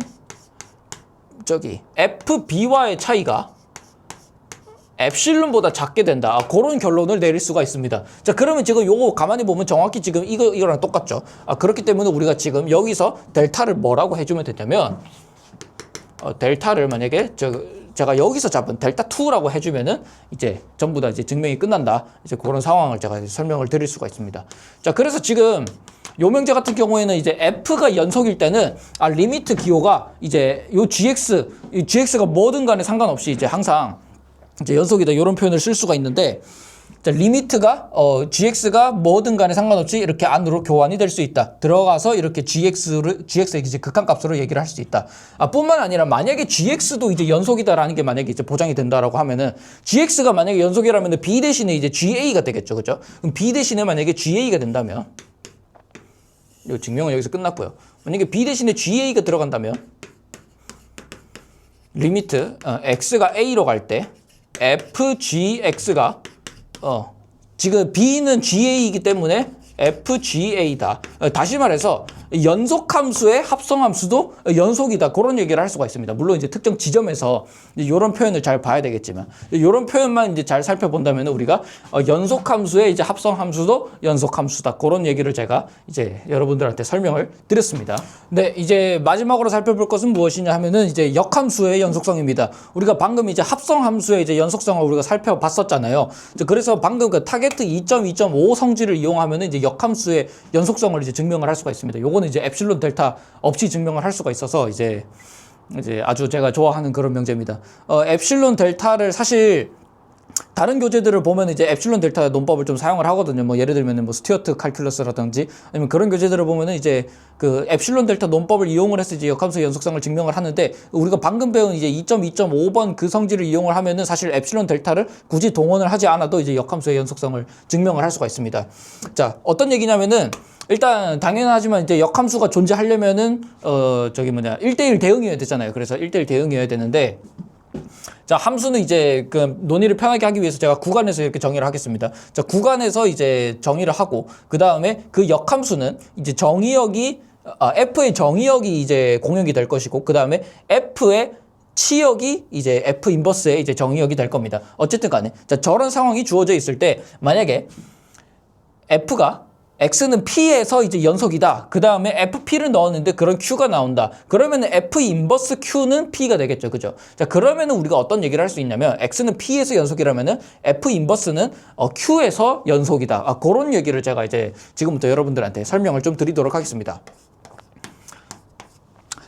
저기 fb와의 차이가 엡실론보다 작게 된다. 그런 결론을 내릴 수가 있습니다. 자, 그러면 지금 요거 가만히 보면 정확히 지금 이거랑 똑같죠. 그렇기 때문에 우리가 지금 여기서 델타를 뭐라고 해주면 되냐면 델타를 만약에 제가 여기서 잡은 델타 2라고 해주면은 이제 전부 다 이제 증명이 끝난다. 이제 그런 상황을 제가 이제 설명을 드릴 수가 있습니다. 자, 그래서 지금 요 명제 같은 경우에는 이제 f가 연속일 때는 리미트 기호가 이제 요 gx가 뭐든 간에 상관없이 이제 항상 이제 연속이다 이런 표현을 쓸 수가 있는데 자, 리미트가 gx가 뭐든 간에 상관없이 이렇게 안으로 교환이 될 수 있다. 들어가서 이렇게 gx의 이제 극한값으로 얘기를 할 수 있다. 뿐만 아니라 만약에 gx도 이제 연속이다라는 게 만약에 이제 보장이 된다라고 하면은 gx가 만약에 연속이라면은 b 대신에 이제 ga가 되겠죠, 그죠? 그럼 b 대신에 만약에 ga가 된다면 이 증명은 여기서 끝났고요. 만약에 b 대신에 ga가 들어간다면 리미트 x가 a로 갈 때 fgx가 지금 b는 ga이기 때문에 fga다. 다시 말해서 연속함수의 합성함수도 연속이다. 그런 얘기를 할 수가 있습니다. 물론 이제 특정 지점에서 이런 표현을 잘 봐야 되겠지만 이런 표현만 이제 잘 살펴본다면 우리가 연속함수의 이제 합성함수도 연속함수다. 그런 얘기를 제가 이제 여러분들한테 설명을 드렸습니다. 네, 이제 마지막으로 살펴볼 것은 무엇이냐 하면은 이제 역함수의 연속성입니다. 우리가 방금 이제 합성함수의 이제 연속성을 우리가 살펴봤었잖아요. 그래서 방금 그 타겟 2.2.5 성질을 이용하면은 이제 역함수의 연속성을 이제 증명을 할 수가 있습니다. 요거는 이제 엡실론 델타 없이 증명을 할 수가 있어서 이제 아주 제가 좋아하는 그런 명제입니다. 엡실론 델타를 사실 다른 교재들을 보면 이제 엡실론 델타 논법을 좀 사용을 하거든요. 뭐 예를 들면 뭐 스튜어트 칼큘러스라든지 아니면 그런 교재들을 보면은 이제 그 엡실론 델타 논법을 이용을 해서 이제 역함수의 연속성을 증명을 하는데 우리가 방금 배운 이제 2.2.5번 그 성질을 이용을 하면은 사실 엡실론 델타를 굳이 동원을 하지 않아도 이제 역함수의 연속성을 증명을 할 수가 있습니다. 자, 어떤 얘기냐면은 일단 당연하지만 이제 역함수가 존재하려면은 1대1 대응이어야 되잖아요. 그래서 1대1 대응이어야 되는데 자, 함수는 이제 그 논의를 편하게 하기 위해서 제가 구간에서 이렇게 정의를 하겠습니다. 자, 구간에서 이제 정의를 하고 그 다음에 그 역함수는 이제 정의역이 F의 정의역이 이제 공역이 될 것이고 그 다음에 F의 치역이 이제 F 인버스의 이제 정의역이 될 겁니다. 어쨌든 간에 자, 저런 상황이 주어져 있을 때 만약에 F가 X는 P에서 이제 연속이다. 그 다음에 FP를 넣었는데 그런 Q가 나온다. 그러면 F 인버스 Q는 P가 되겠죠. 그죠? 자, 그러면은 우리가 어떤 얘기를 할 수 있냐면 X는 P에서 연속이라면은 F 인버스는 Q에서 연속이다. 그런 얘기를 제가 이제 지금부터 여러분들한테 설명을 좀 드리도록 하겠습니다.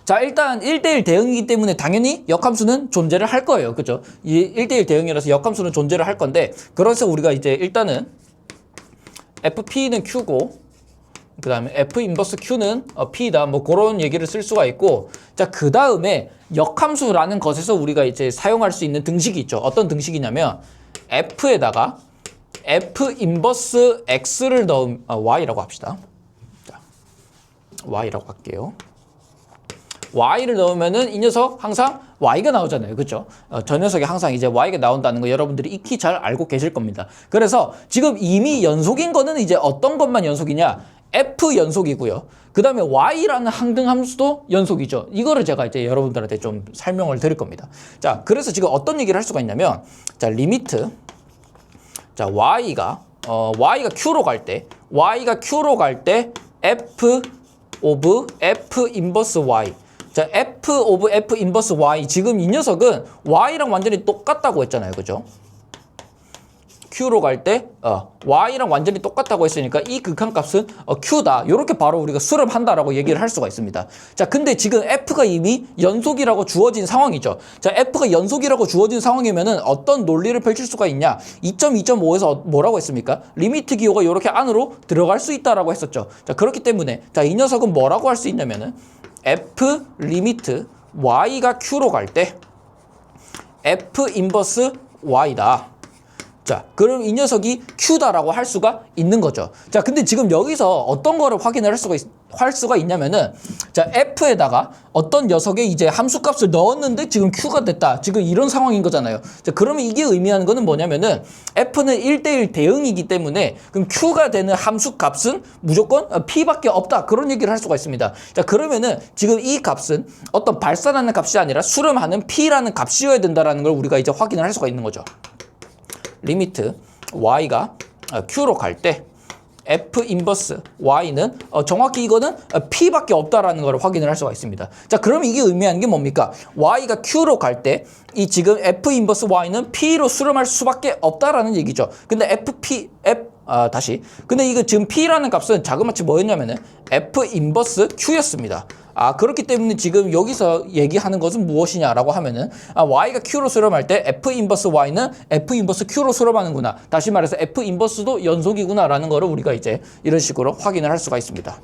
자, 일단 1대1 대응이기 때문에 당연히 역함수는 존재를 할 거예요. 그죠? 이 1대1 대응이라서 역함수는 존재를 할 건데 그래서 우리가 이제 일단은 FP는 Q고 그 다음에 F 인버스 Q는 P다. 뭐 그런 얘기를 쓸 수가 있고 자, 그 다음에 역함수라는 것에서 우리가 이제 사용할 수 있는 등식이 있죠. 어떤 등식이냐면 F에다가 F 인버스 X를 넣은 Y라고 합시다. 자, Y라고 할게요. Y를 넣으면은 이 녀석 항상 Y가 나오잖아요. 그렇죠? 저 녀석이 항상 이제 Y가 나온다는 거 여러분들이 익히 잘 알고 계실 겁니다. 그래서 지금 이미 연속인 거는 이제 어떤 것만 연속이냐? F 연속이고요. 그 다음에 Y라는 항등 함수도 연속이죠. 이거를 제가 이제 여러분들한테 좀 설명을 드릴 겁니다. 자, 그래서 지금 어떤 얘기를 할 수가 있냐면 자, 리미트 자, Y가 Q로 갈 때 F 오브 F 인버스 Y 자, F 오브 F 인버스 Y 지금 이 녀석은 Y랑 완전히 똑같다고 했잖아요. 그죠? Q로 갈 때 Y랑 완전히 똑같다고 했으니까 이 극한값은 Q다. 이렇게 바로 우리가 수렴한다라고 얘기를 할 수가 있습니다. 자, 근데 지금 F가 이미 연속이라고 주어진 상황이죠. 자, F가 연속이라고 주어진 상황이면은 어떤 논리를 펼칠 수가 있냐? 2.2.5에서 뭐라고 했습니까? 리미트 기호가 이렇게 안으로 들어갈 수 있다라고 했었죠. 자, 그렇기 때문에 자, 이 녀석은 뭐라고 할 수 있냐면은 F 리미트 Y가 Q로 갈 때 F 인버스 Y다. 자, 그럼 이 녀석이 Q다라고 할 수가 있는 거죠. 자, 근데 지금 여기서 어떤 거를 확인을 할 수가 있냐면은 자, F에다가 어떤 녀석의 이제 함수값을 넣었는데 지금 Q가 됐다. 지금 이런 상황인 거잖아요. 자, 그러면 이게 의미하는 거는 뭐냐면은 F는 1대1 대응이기 때문에 그럼 Q가 되는 함수값은 무조건 P밖에 없다. 그런 얘기를 할 수가 있습니다. 자, 그러면은 지금 이 값은 어떤 발산하는 값이 아니라 수렴하는 P라는 값이어야 된다라는 걸 우리가 이제 확인을 할 수가 있는 거죠. 리미트 Y가 Q로 갈 때 F 인버스 Y는 정확히 이거는 P밖에 없다라는 걸 확인을 할 수가 있습니다. 자, 그럼 이게 의미하는 게 뭡니까? Y가 Q로 갈 때 이 지금 F 인버스 Y는 P로 수렴할 수밖에 없다라는 얘기죠. 근데 근데 이거 지금 P라는 값은 자그마치 뭐였냐면은 F 인버스 Q였습니다. 그렇기 때문에 지금 여기서 얘기하는 것은 무엇이냐라고 하면은 Y가 Q로 수렴할 때 F 인버스 Y는 F 인버스 Q로 수렴하는구나. 다시 말해서 F 인버스도 연속이구나라는 거를 우리가 이제 이런 식으로 확인을 할 수가 있습니다.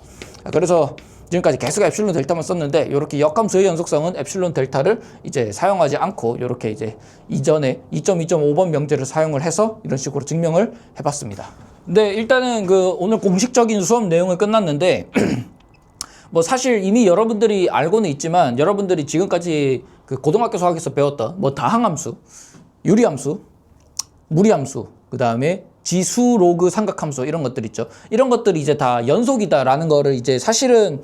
그래서 지금까지 계속 엡실론 델타만 썼는데 이렇게 역함수의 연속성은 엡실론 델타를 이제 사용하지 않고 이렇게 이제 이전에 2.2.5번 명제를 사용을 해서 이런 식으로 증명을 해봤습니다. 근데 일단은 그 오늘 공식적인 수업 내용은 끝났는데 뭐 사실 이미 여러분들이 알고는 있지만 여러분들이 지금까지 그 고등학교 수학에서 배웠던 뭐 다항함수, 유리함수, 무리함수, 그 다음에 지수, 로그, 삼각함수 이런 것들 있죠. 이런 것들이 이제 다 연속이다라는 거를 이제 사실은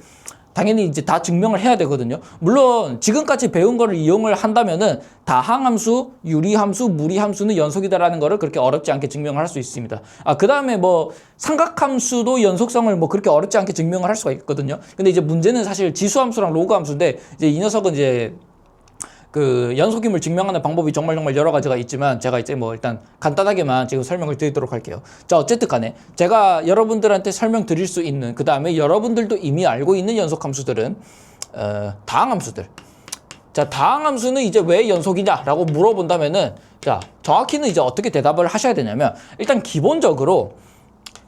당연히 이제 다 증명을 해야 되거든요. 물론 지금까지 배운 거를 이용을 한다면은 다항함수, 유리함수, 무리함수는 연속이다라는 거를 그렇게 어렵지 않게 증명을 할 수 있습니다. 그 다음에 뭐 삼각함수도 연속성을 뭐 그렇게 어렵지 않게 증명을 할 수가 있거든요. 근데 이제 문제는 사실 지수함수랑 로그함수인데 이제 이 녀석은 이제 그 연속임을 증명하는 방법이 정말 여러 가지가 있지만 제가 이제 뭐 일단 간단하게만 지금 설명을 드리도록 할게요. 자, 어쨌든 간에 제가 여러분들한테 설명드릴 수 있는 그 다음에 여러분들도 이미 알고 있는 연속함수들은 다항함수들. 자, 다항함수는 이제 왜 연속이냐라고 물어본다면은 자, 정확히는 이제 어떻게 대답을 하셔야 되냐면 일단 기본적으로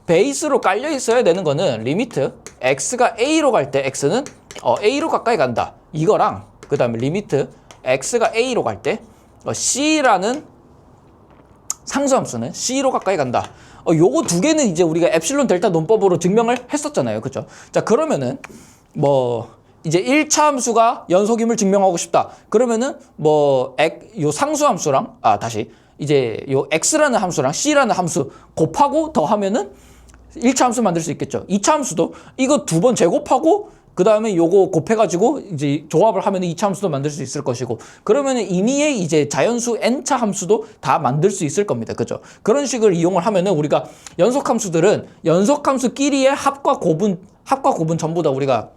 베이스로 깔려 있어야 되는 거는 리미트 x가 a로 갈 때 x는 a로 가까이 간다. 이거랑 그 다음에 리미트 x가 a로 갈 때 c라는 상수함수는 c로 가까이 간다. 요거 두 개는 이제 우리가 엡실론 델타 논법으로 증명을 했었잖아요. 그죠? 자, 그러면은 뭐 이제 1차 함수가 연속임을 증명하고 싶다. 그러면은 뭐 요 상수 함수랑 이제 요 x라는 함수랑 c라는 함수 곱하고 더하면은 1차 함수 만들 수 있겠죠. 2차 함수도 이거 두 번 제곱하고 그 다음에 요거 곱해가지고 이제 조합을 하면 2차 함수도 만들 수 있을 것이고, 그러면은 임의의 이제 자연수 n차 함수도 다 만들 수 있을 겁니다. 그죠? 그런 식을 이용을 하면은 우리가 연속 함수들은 연속 함수끼리의 합과 곱은 전부 다 우리가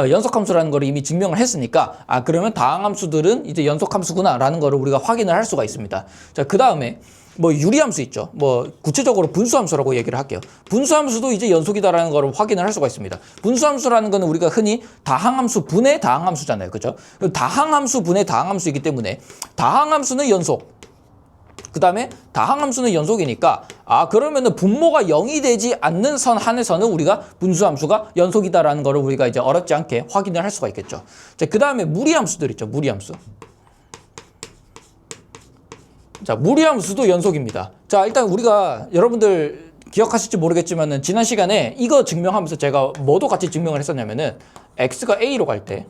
연속 함수라는 걸 이미 증명을 했으니까, 그러면 다항 함수들은 이제 연속 함수구나라는 거를 우리가 확인을 할 수가 있습니다. 자, 그 다음에 뭐 유리함수 있죠. 뭐 구체적으로 분수함수라고 얘기를 할게요. 분수함수도 이제 연속이다라는 걸 확인을 할 수가 있습니다. 분수함수라는 거는 우리가 흔히 다항함수 분의 다항함수잖아요. 그죠? 다항함수 분의 다항함수이기 때문에 다항함수는 연속, 그 다음에 다항함수는 연속이니까 그러면은 분모가 0이 되지 않는 선 한에서는 우리가 분수함수가 연속이다라는 거를 우리가 이제 어렵지 않게 확인을 할 수가 있겠죠. 자, 그 다음에 무리함수들 있죠. 무리함수. 자, 무리함수도 연속입니다. 자, 일단 우리가 여러분들 기억하실지 모르겠지만은 지난 시간에 이거 증명하면서 제가 뭐도 같이 증명을 했었냐면은 x가 a로 갈 때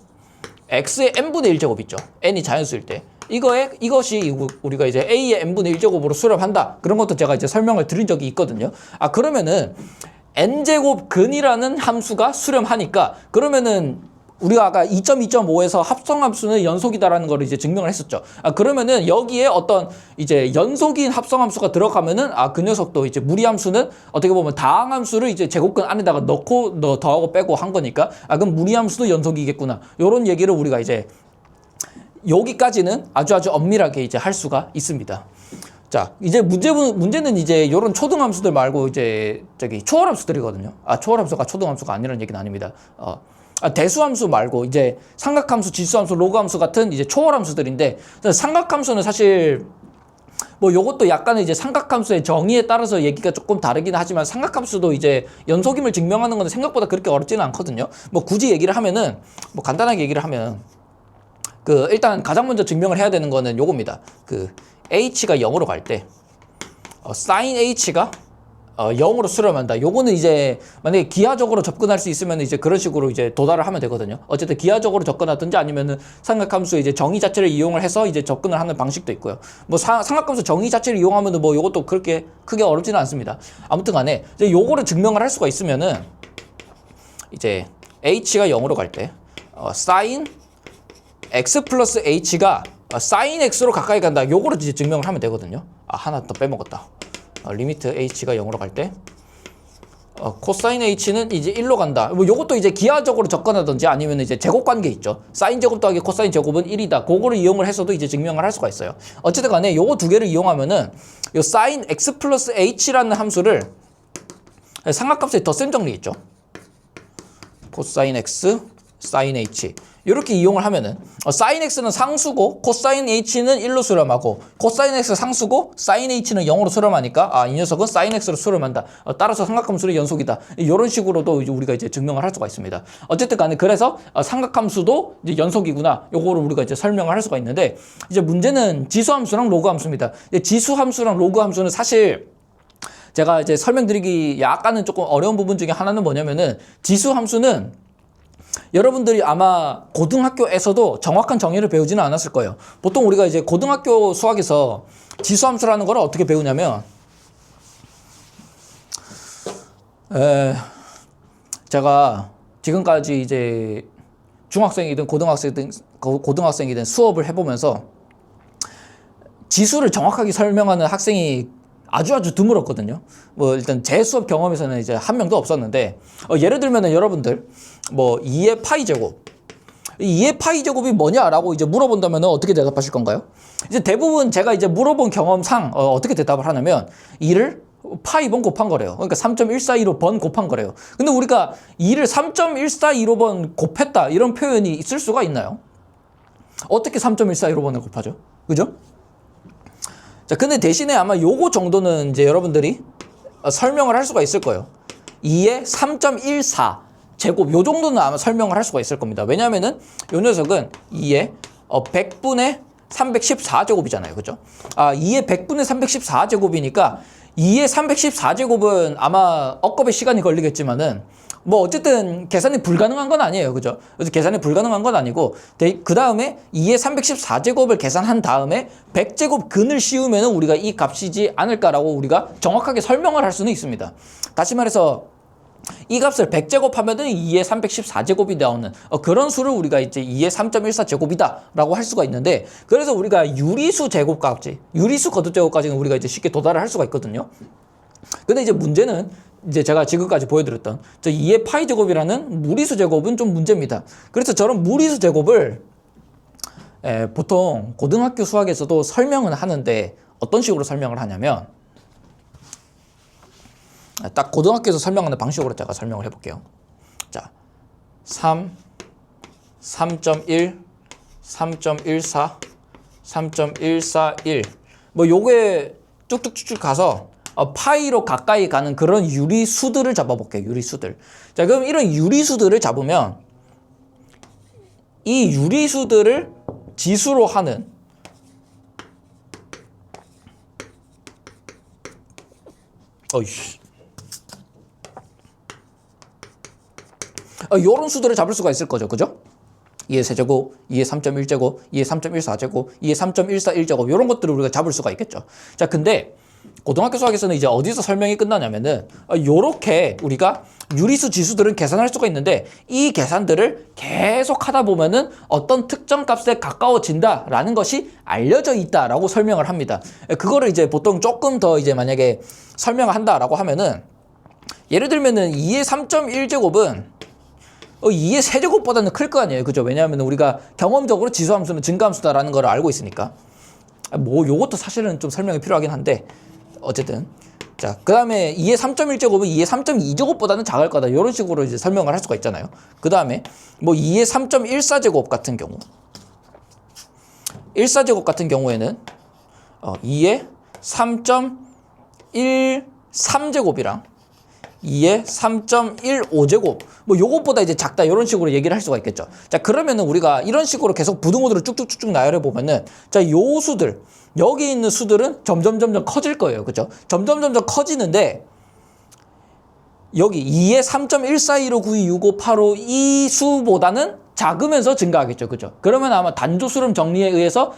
x의 n분의 1제곱 있죠. n이 자연수일 때 이것이 우리가 이제 a의 n분의 1제곱으로 수렴한다. 그런 것도 제가 이제 설명을 드린 적이 있거든요. 그러면은 n제곱 근이라는 함수가 수렴하니까, 그러면은 우리가 아까 2.2.5에서 합성함수는 연속이다라는 걸 이제 증명을 했었죠. 그러면은 여기에 어떤 이제 연속인 합성함수가 들어가면은 그 녀석도 이제 무리함수는 어떻게 보면 다항함수를 이제 제곱근 안에다가 넣고 더하고 빼고 한 거니까 그럼 무리함수도 연속이겠구나. 요런 얘기를 우리가 이제 여기까지는 아주 엄밀하게 이제 할 수가 있습니다. 자, 이제 문제는 이제 요런 초등함수들 말고 이제 초월함수들이거든요. 초월함수가 초등함수가 아니라는 얘기는 아닙니다. 대수함수 말고 이제 삼각함수, 지수함수, 로그함수 같은 이제 초월함수들인데, 삼각함수는 사실 뭐 요것도 약간의 이제 삼각함수의 정의에 따라서 얘기가 조금 다르긴 하지만 삼각함수도 이제 연속임을 증명하는 건 생각보다 그렇게 어렵지는 않거든요. 뭐 굳이 얘기를 하면은 뭐 간단하게 얘기를 하면 일단 가장 먼저 증명을 해야 되는 거는 요겁니다. h가 0으로 갈 때 sin h가 0으로 수렴한다. 요거는 이제 만약에 기하적으로 접근할 수 있으면 이제 그런 식으로 이제 도달을 하면 되거든요. 어쨌든 기하적으로 접근하든지 아니면은 삼각함수의 이제 정의 자체를 이용을 해서 이제 접근을 하는 방식도 있고요. 뭐 삼각함수 정의 자체를 이용하면은 뭐 요것도 그렇게 크게 어렵지는 않습니다. 아무튼 간에 이제 요거를 증명을 할 수가 있으면은 이제 h가 0으로 갈 때 sin x 플러스 h가 sin x로 가까이 간다. 요거를 이제 증명을 하면 되거든요. 하나 더 빼먹었다. 리미트 h가 0으로 갈 때 코사인 h는 이제 1로 간다. 뭐 요것도 이제 기하적으로 접근하든지 아니면 이제 제곱 관계 있죠. 사인 제곱 더하기 코사인 제곱은 1이다. 그거를 이용을 해서도 이제 증명을 할 수가 있어요. 어쨌든 간에 요거 두 개를 이용하면은 요 사인 x 플러스 h라는 함수를 삼각함수의 덧셈 정리 있죠. 코사인 x, 사인 h 이렇게 이용을 하면은 sin x는 상수고 코사인 h는 1로 수렴하고 코사인 x 상수고 sin h는 0으로 수렴하니까 이 녀석은 sin x로 수렴한다. 따라서 삼각함수의 연속이다. 이런 식으로도 우리가 이제 증명을 할 수가 있습니다. 어쨌든 간에 그래서 삼각함수도 이제 연속이구나. 요거를 우리가 이제 설명을 할 수가 있는데, 이제 문제는 지수함수랑 로그함수입니다. 지수함수랑 로그함수는 사실 제가 이제 설명드리기 약간은 조금 어려운 부분 중에 하나는 뭐냐면은, 지수함수는 여러분들이 아마 고등학교에서도 정확한 정의를 배우지는 않았을 거예요. 보통 우리가 이제 고등학교 수학에서 지수함수라는 걸 어떻게 배우냐면, 제가 지금까지 이제 중학생이든 고등학생이든 수업을 해보면서 지수를 정확하게 설명하는 학생이 아주 드물었거든요. 뭐 일단 제 수업 경험에서는 이제 한 명도 없었는데, 예를 들면은 여러분들 뭐 2의 파이 제곱, 2의 파이 제곱이 뭐냐라고 이제 물어본다면 어떻게 대답하실 건가요? 이제 대부분 제가 이제 물어본 경험상 어떻게 대답을 하냐면 2를 파이번 곱한 거래요. 그러니까 3.142로 곱한 거래요. 근데 우리가 2를 3.142로 곱했다 이런 표현이 있을 수가 있나요? 어떻게 3.142로 곱하죠? 그죠? 자, 근데 대신에 아마 요거 정도는 이제 여러분들이 설명을 할 수가 있을 거예요. 2의 3.14 제곱, 요 정도는 아마 설명을 할 수가 있을 겁니다. 왜냐면은 요 녀석은 2의 100분의 314제곱이잖아요. 그죠? 2의 100분의 314제곱이니까 2의 314제곱은 아마 억겁의 시간이 걸리겠지만은 뭐 어쨌든 계산이 불가능한 건 아니에요. 그죠? 그래서 계산이 불가능한 건 아니고 그 다음에 2의 314제곱을 계산한 다음에 100제곱 근을 씌우면 우리가 이 값이지 않을까라고 우리가 정확하게 설명을 할 수는 있습니다. 다시 말해서 이 값을 100제곱 하면은 2의 314제곱이 나오는 그런 수를 우리가 이제 2의 3.14제곱이다 라고 할 수가 있는데, 그래서 우리가 유리수 제곱까지, 유리수 거듭 제곱까지는 우리가 이제 쉽게 도달을 할 수가 있거든요. 근데 이제 문제는 이제 제가 지금까지 보여드렸던 저 2의 파이 제곱이라는 무리수 제곱은 좀 문제입니다. 그래서 저런 무리수 제곱을 보통 고등학교 수학에서도 설명은 하는데 어떤 식으로 설명을 하냐면, 딱 고등학교에서 설명하는 방식으로 제가 설명을 해볼게요. 자, 3, 3.1, 3.14, 3.141 뭐 요게 쭉쭉쭉쭉 가서 파이로 가까이 가는 그런 유리수들을 잡아볼게요. 유리수들. 자, 그럼 이런 유리수들을 잡으면 이 유리수들을 지수로 하는 요런 수들을 잡을 수가 있을 거죠. 그죠? 2의 세제곱, 2의 3.1제곱, 2의 3.14제곱, 2의 3.141제곱 요런 것들을 우리가 잡을 수가 있겠죠. 자, 근데 고등학교 수학에서는 이제 어디서 설명이 끝나냐면은 요렇게 우리가 유리수 지수들은 계산할 수가 있는데 이 계산들을 계속 하다 보면은 어떤 특정 값에 가까워진다라는 것이 알려져 있다라고 설명을 합니다. 그거를 이제 보통 조금 더 이제 만약에 설명을 한다라고 하면은, 예를 들면은 2의 3.1제곱은 2의 세제곱보다는 클 거 아니에요. 그죠? 왜냐하면 우리가 경험적으로 지수함수는 증가함수다라는 걸 알고 있으니까. 뭐 요것도 사실은 좀 설명이 필요하긴 한데 어쨌든, 자, 그 다음에 2의 3.1제곱은 2의 3.2제곱보다는 작을 거다 이런 식으로 이제 설명을 할 수가 있잖아요. 그 다음에 뭐 2의 3.14제곱 같은 경우, 1사제곱 같은 경우에는 2의 3.13제곱이랑 2의 3.15제곱 뭐 요것보다 이제 작다 이런 식으로 얘기를 할 수가 있겠죠. 자, 그러면은 우리가 이런 식으로 계속 부등호들을 쭉쭉쭉쭉 나열해 보면은, 자, 요 수들, 여기 있는 수들은 점점 커질 거예요. 그죠? 점점 커지는데 여기 2의 3.1415926585 이 수보다는 작으면서 증가하겠죠. 그죠? 그러면 아마 단조수렴 정리에 의해서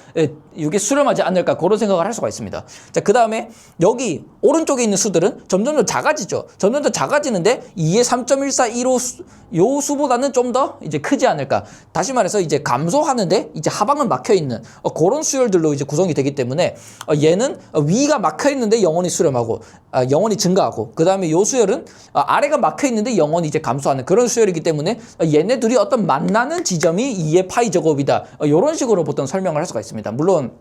이게 수렴하지 않을까 그런 생각을 할 수가 있습니다. 자, 그 다음에 여기 오른쪽에 있는 수들은 점점 작아지죠. 점점 더 작아지는데 2의 3.1415 요 수보다는 좀 더 이제 크지 않을까. 다시 말해서 이제 감소하는데 이제 하방은 막혀 있는 그런 수열들로 이제 구성이 되기 때문에 얘는 위가 막혀 있는데 영원히 수렴하고 영원히 증가하고, 그 다음에 요 수열은 아래가 막혀 있는데 영원히 이제 감소하는 그런 수열이기 때문에 얘네 둘이 어떤 만나는 지점이 2의 파이 제곱이다. 이런 식으로 보통 설명을 할 수가 있습니다. 물론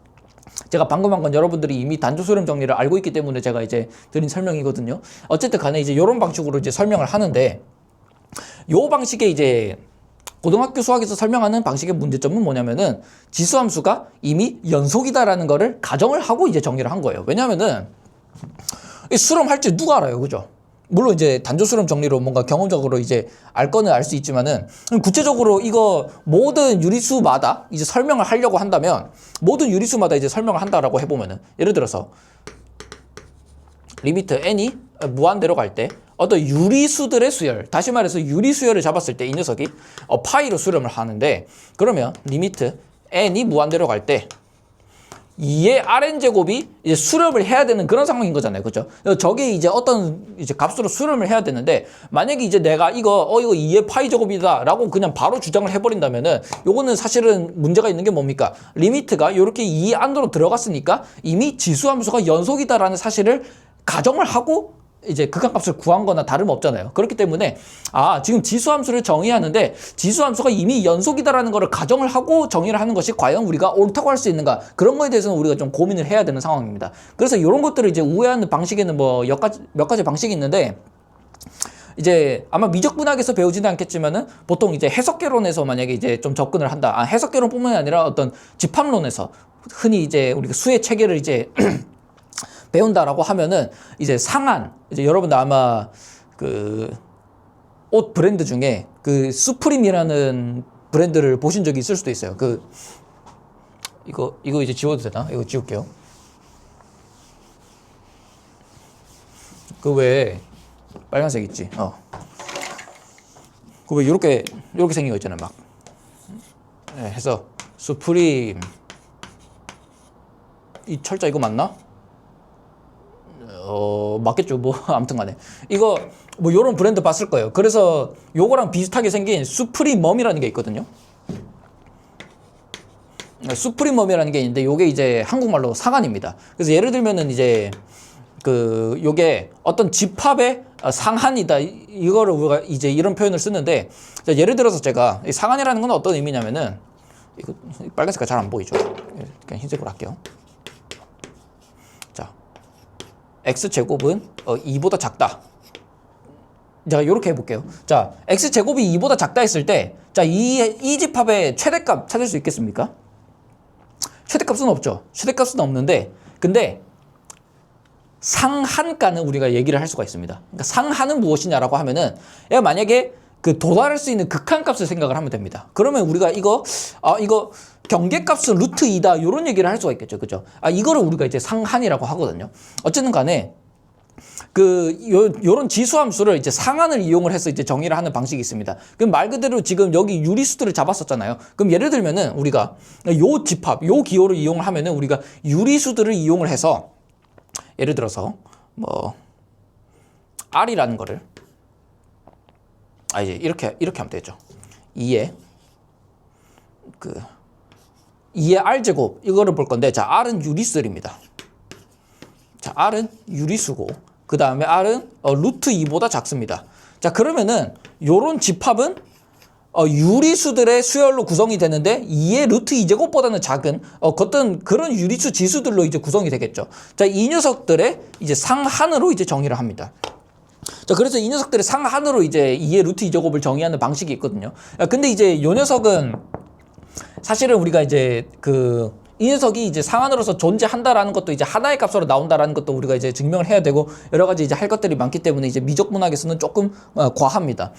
제가 방금 한 건 여러분들이 이미 단조수렴 정리를 알고 있기 때문에 제가 이제 드린 설명이거든요. 어쨌든 간에 이제 이런 방식으로 이제 설명을 하는데, 요 방식의 이제 고등학교 수학에서 설명하는 방식의 문제점은 뭐냐면은 지수함수가 이미 연속이다라는 거를 가정을 하고 이제 정리를 한 거예요. 왜냐면은 수렴할 줄 누가 알아요. 그죠? 물론 이제 단조수렴 정리로 뭔가 경험적으로 이제 알 거는 알 수 있지만은, 구체적으로 이거 모든 유리수마다 이제 설명을 하려고 한다면 모든 유리수마다 이제 설명을 한다라고 해보면은, 예를 들어서 리미트 n이 무한대로 갈 때 어떤 유리수들의 수열, 다시 말해서 유리수열을 잡았을 때 이 녀석이 파이로 수렴을 하는데, 그러면 리미트 n이 무한대로 갈 때 2의 Rn제곱이 이제 수렴을 해야 되는 그런 상황인 거잖아요. 그죠? 저게 이제 어떤 이제 값으로 수렴을 해야 되는데, 만약에 이제 내가 이거 2의 파이 제곱이다 라고 그냥 바로 주장을 해버린다면은 요거는 사실은 문제가 있는 게 뭡니까? 리미트가 이렇게 2 안으로 들어갔으니까 이미 지수함수가 연속이다라는 사실을 가정을 하고 이제 극한값을 구한 거나 다름없잖아요. 그렇기 때문에 지금 지수함수를 정의하는데 지수함수가 이미 연속이다라는 거를 가정을 하고 정의를 하는 것이 과연 우리가 옳다고 할 수 있는가, 그런 거에 대해서는 우리가 좀 고민을 해야 되는 상황입니다. 그래서 이런 것들을 이제 우회하는 방식에는 뭐 몇 가지 방식이 있는데, 이제 아마 미적분학에서 배우지는 않겠지만은 보통 이제 해석계론에서 만약에 이제 좀 접근을 한다. 해석계론뿐만이 아니라 어떤 집합론에서 흔히 이제 우리가 수의 체계를 이제 배운다라고 하면은 이제 상한, 이제 여러분들 아마 그 옷 브랜드 중에 그 수프림이라는 브랜드를 보신 적이 있을 수도 있어요. 이거 이제 지워도 되나? 이거 지울게요. 그 외에 빨간색 있지? 그왜 이렇게 생긴 거 있잖아요. 막 해서 수프림 이 철자 이거 맞나? 맞겠죠. 뭐 아무튼 간에 이거 뭐 요런 브랜드 봤을 거예요. 그래서 요거랑 비슷하게 생긴 수프리멈이라는 게 있거든요. 수프리멈이라는 게 있는데 요게 이제 한국말로 상한입니다. 그래서 예를 들면은 이제 요게 어떤 집합의 상한이다. 이거를 우리가 이제 이런 표현을 쓰는데, 자, 예를 들어서 제가 이 상한이라는 건 어떤 의미냐면은, 이거 빨간색깔 잘 안 보이죠? 그냥 흰색으로 할게요. 자, x제곱은 2보다 작다. 자, 요렇게 해볼게요. 자, x제곱이 2보다 작다 했을 때, 자, 이 집합의 최대값 찾을 수 있겠습니까? 최대값은 없죠. 최대값은 없는데, 근데 상한가는 우리가 얘기를 할 수가 있습니다. 그러니까 상한은 무엇이냐라고 하면은, 얘가 만약에 도달할 수 있는 극한값을 생각을 하면 됩니다. 그러면 우리가 이거 경계값은 루트 2다. 요런 얘기를 할 수가 있겠죠. 그죠? 이거를 우리가 이제 상한이라고 하거든요. 어쨌든 간에, 요런 지수함수를 이제 상한을 이용을 해서 이제 정의를 하는 방식이 있습니다. 그럼 말 그대로 지금 여기 유리수들을 잡았었잖아요. 그럼 예를 들면은 우리가 요 집합, 요 기호를 이용을 하면은 우리가 유리수들을 이용을 해서 예를 들어서 뭐 R이라는 거를 이제 이렇게 하면 되죠. 2의 R제곱 이거를 볼 건데, 자, R은 유리수들입니다. 자, R은 유리수고 그 다음에 R은 루트 2보다 작습니다. 자, 그러면은 요런 집합은 유리수들의 수열로 구성이 되는데 2의 루트 2제곱보다는 작은 어떤 그런 유리수 지수들로 이제 구성이 되겠죠. 자, 이 녀석들의 이제 상한으로 이제 정의를 합니다. 자, 그래서 이 녀석들의 상한으로 이제 2의 루트 2제곱을 정의하는 방식이 있거든요. 근데 이제 요 녀석은 사실은 우리가 이제 이 녀석이 이제 상한으로서 존재한다라는 것도 이제 하나의 값으로 나온다라는 것도 우리가 이제 증명을 해야 되고 여러 가지 이제 할 것들이 많기 때문에 이제 미적분학에서는 조금 과합니다.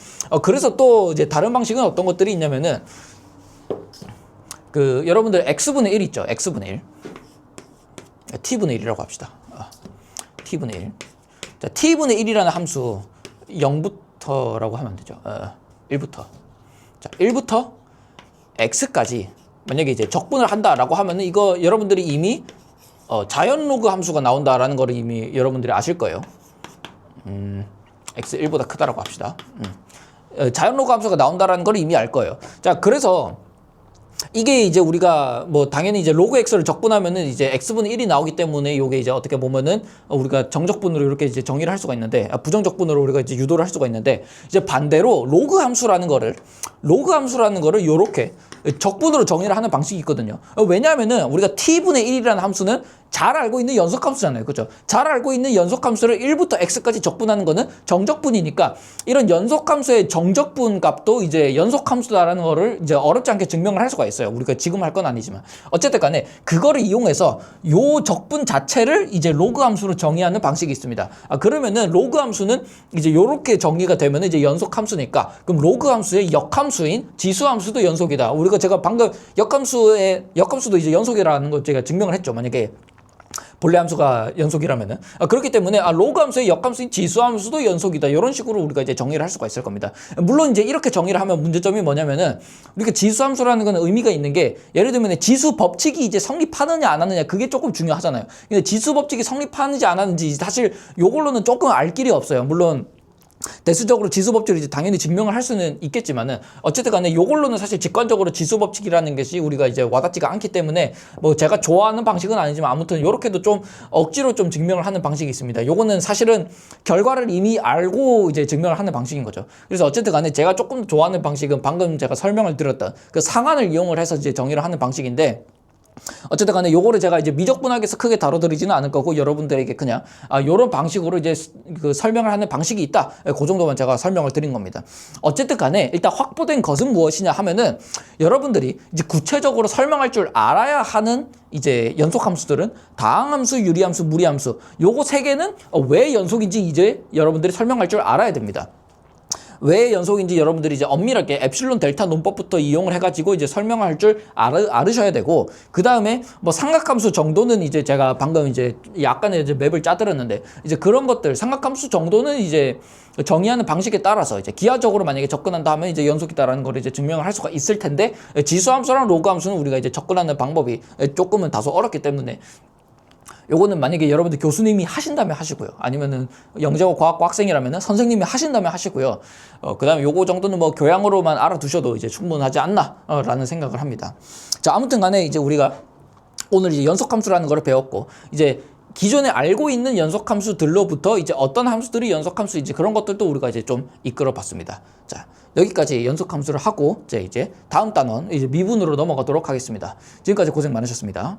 그래서 또 이제 다른 방식은 어떤 것들이 있냐면은 여러분들 x분의 1 있죠. x분의 1. t분의 1이라고 합시다. t분의 1. 자, t분의 1이라는 함수 0부터라고 하면 되죠. 1부터. 자, 1부터 x까지 만약에 이제 적분을 한다라고 하면은 이거 여러분들이 이미 자연 로그 함수가 나온다라는 거를 이미 여러분들이 아실 거예요. x 1보다 크다라고 합시다. 자연 로그 함수가 나온다라는 걸 이미 알 거예요. 자, 그래서 이게 이제 우리가 뭐 당연히 이제 로그 x를 적분하면은 이제 x분의 1이 나오기 때문에 요게 이제 어떻게 보면은 우리가 정적분으로 이렇게 이제 정의를 할 수가 있는데, 부정적분으로 우리가 이제 유도를 할 수가 있는데, 이제 반대로 로그 함수라는 거를 요렇게 적분으로 정의를 하는 방식이 있거든요. 왜냐하면은 우리가 t분의 1이라는 함수는 잘 알고 있는 연속함수잖아요. 그죠? 잘 알고 있는 연속함수를 1부터 x까지 적분하는 거는 정적분이니까 이런 연속함수의 정적분 값도 이제 연속함수다라는 거를 이제 어렵지 않게 증명을 할 수가 있어요. 우리가 지금 할 건 아니지만. 어쨌든 간에 그거를 이용해서 요 적분 자체를 이제 로그 함수로 정의하는 방식이 있습니다. 그러면은 로그 함수는 이제 요렇게 정의가 되면은 이제 연속함수니까 그럼 로그 함수의 역함수인 지수함수도 연속이다. 제가 방금 역함수도 이제 연속이라는 거 제가 증명을 했죠. 만약에 본래 함수가 연속이라면은 그렇기 때문에 로그 함수의 역함수인 지수함수도 연속이다. 이런 식으로 우리가 이제 정의를 할 수가 있을 겁니다. 물론 이제 이렇게 정의를 하면 문제점이 뭐냐면은 우리가 지수함수라는 건 의미가 있는 게, 예를 들면 지수 법칙이 이제 성립하느냐 안 하느냐 그게 조금 중요하잖아요. 근데 지수 법칙이 성립하는지 안 하는지 사실 요걸로는 조금 알 길이 없어요. 물론 대수적으로 지수법칙을 이제 당연히 증명을 할 수는 있겠지만은 어쨌든 간에 요걸로는 사실 직관적으로 지수법칙이라는 것이 우리가 이제 와닿지가 않기 때문에 뭐 제가 좋아하는 방식은 아니지만 아무튼 요렇게도 좀 억지로 좀 증명을 하는 방식이 있습니다. 요거는 사실은 결과를 이미 알고 이제 증명을 하는 방식인 거죠. 그래서 어쨌든 간에 제가 조금 좋아하는 방식은 방금 제가 설명을 드렸던 상한을 이용을 해서 이제 정의를 하는 방식인데, 어쨌든 간에 요거를 제가 이제 미적분학에서 크게 다뤄드리지는 않을 거고 여러분들에게 그냥 요런 방식으로 이제 설명을 하는 방식이 있다. 그 정도만 제가 설명을 드린 겁니다. 어쨌든 간에 일단 확보된 것은 무엇이냐 하면은 여러분들이 이제 구체적으로 설명할 줄 알아야 하는 이제 연속함수들은 다항함수, 유리함수, 무리함수, 요거 세 개는 왜 연속인지 이제 여러분들이 설명할 줄 알아야 됩니다. 왜 연속인지 여러분들이 이제 엄밀하게 엡실론 델타 논법부터 이용을 해가지고 이제 설명할 줄 알으셔야 되고, 그 다음에 뭐 삼각함수 정도는 이제 제가 방금 이제 약간의 이제 맵을 짜드렸는데, 이제 그런 것들 삼각함수 정도는 이제 정의하는 방식에 따라서 이제 기하적으로 만약에 접근한다 하면 이제 연속이다라는 걸 이제 증명을 할 수가 있을 텐데, 지수함수랑 로그함수는 우리가 이제 접근하는 방법이 조금은 다소 어렵기 때문에 요거는 만약에 여러분들 교수님이 하신다면 하시고요. 아니면은 영재고 과학과 학생이라면은 선생님이 하신다면 하시고요. 그 다음에 요거 정도는 뭐 교양으로만 알아두셔도 이제 충분하지 않나 라는 생각을 합니다. 자, 아무튼 간에 이제 우리가 오늘 이제 연속함수라는 걸 배웠고, 이제 기존에 알고 있는 연속함수들로부터 이제 어떤 함수들이 연속함수인지 그런 것들도 우리가 이제 좀 이끌어 봤습니다. 자, 여기까지 연속함수를 하고 이제 다음 단원 이제 미분으로 넘어가도록 하겠습니다. 지금까지 고생 많으셨습니다.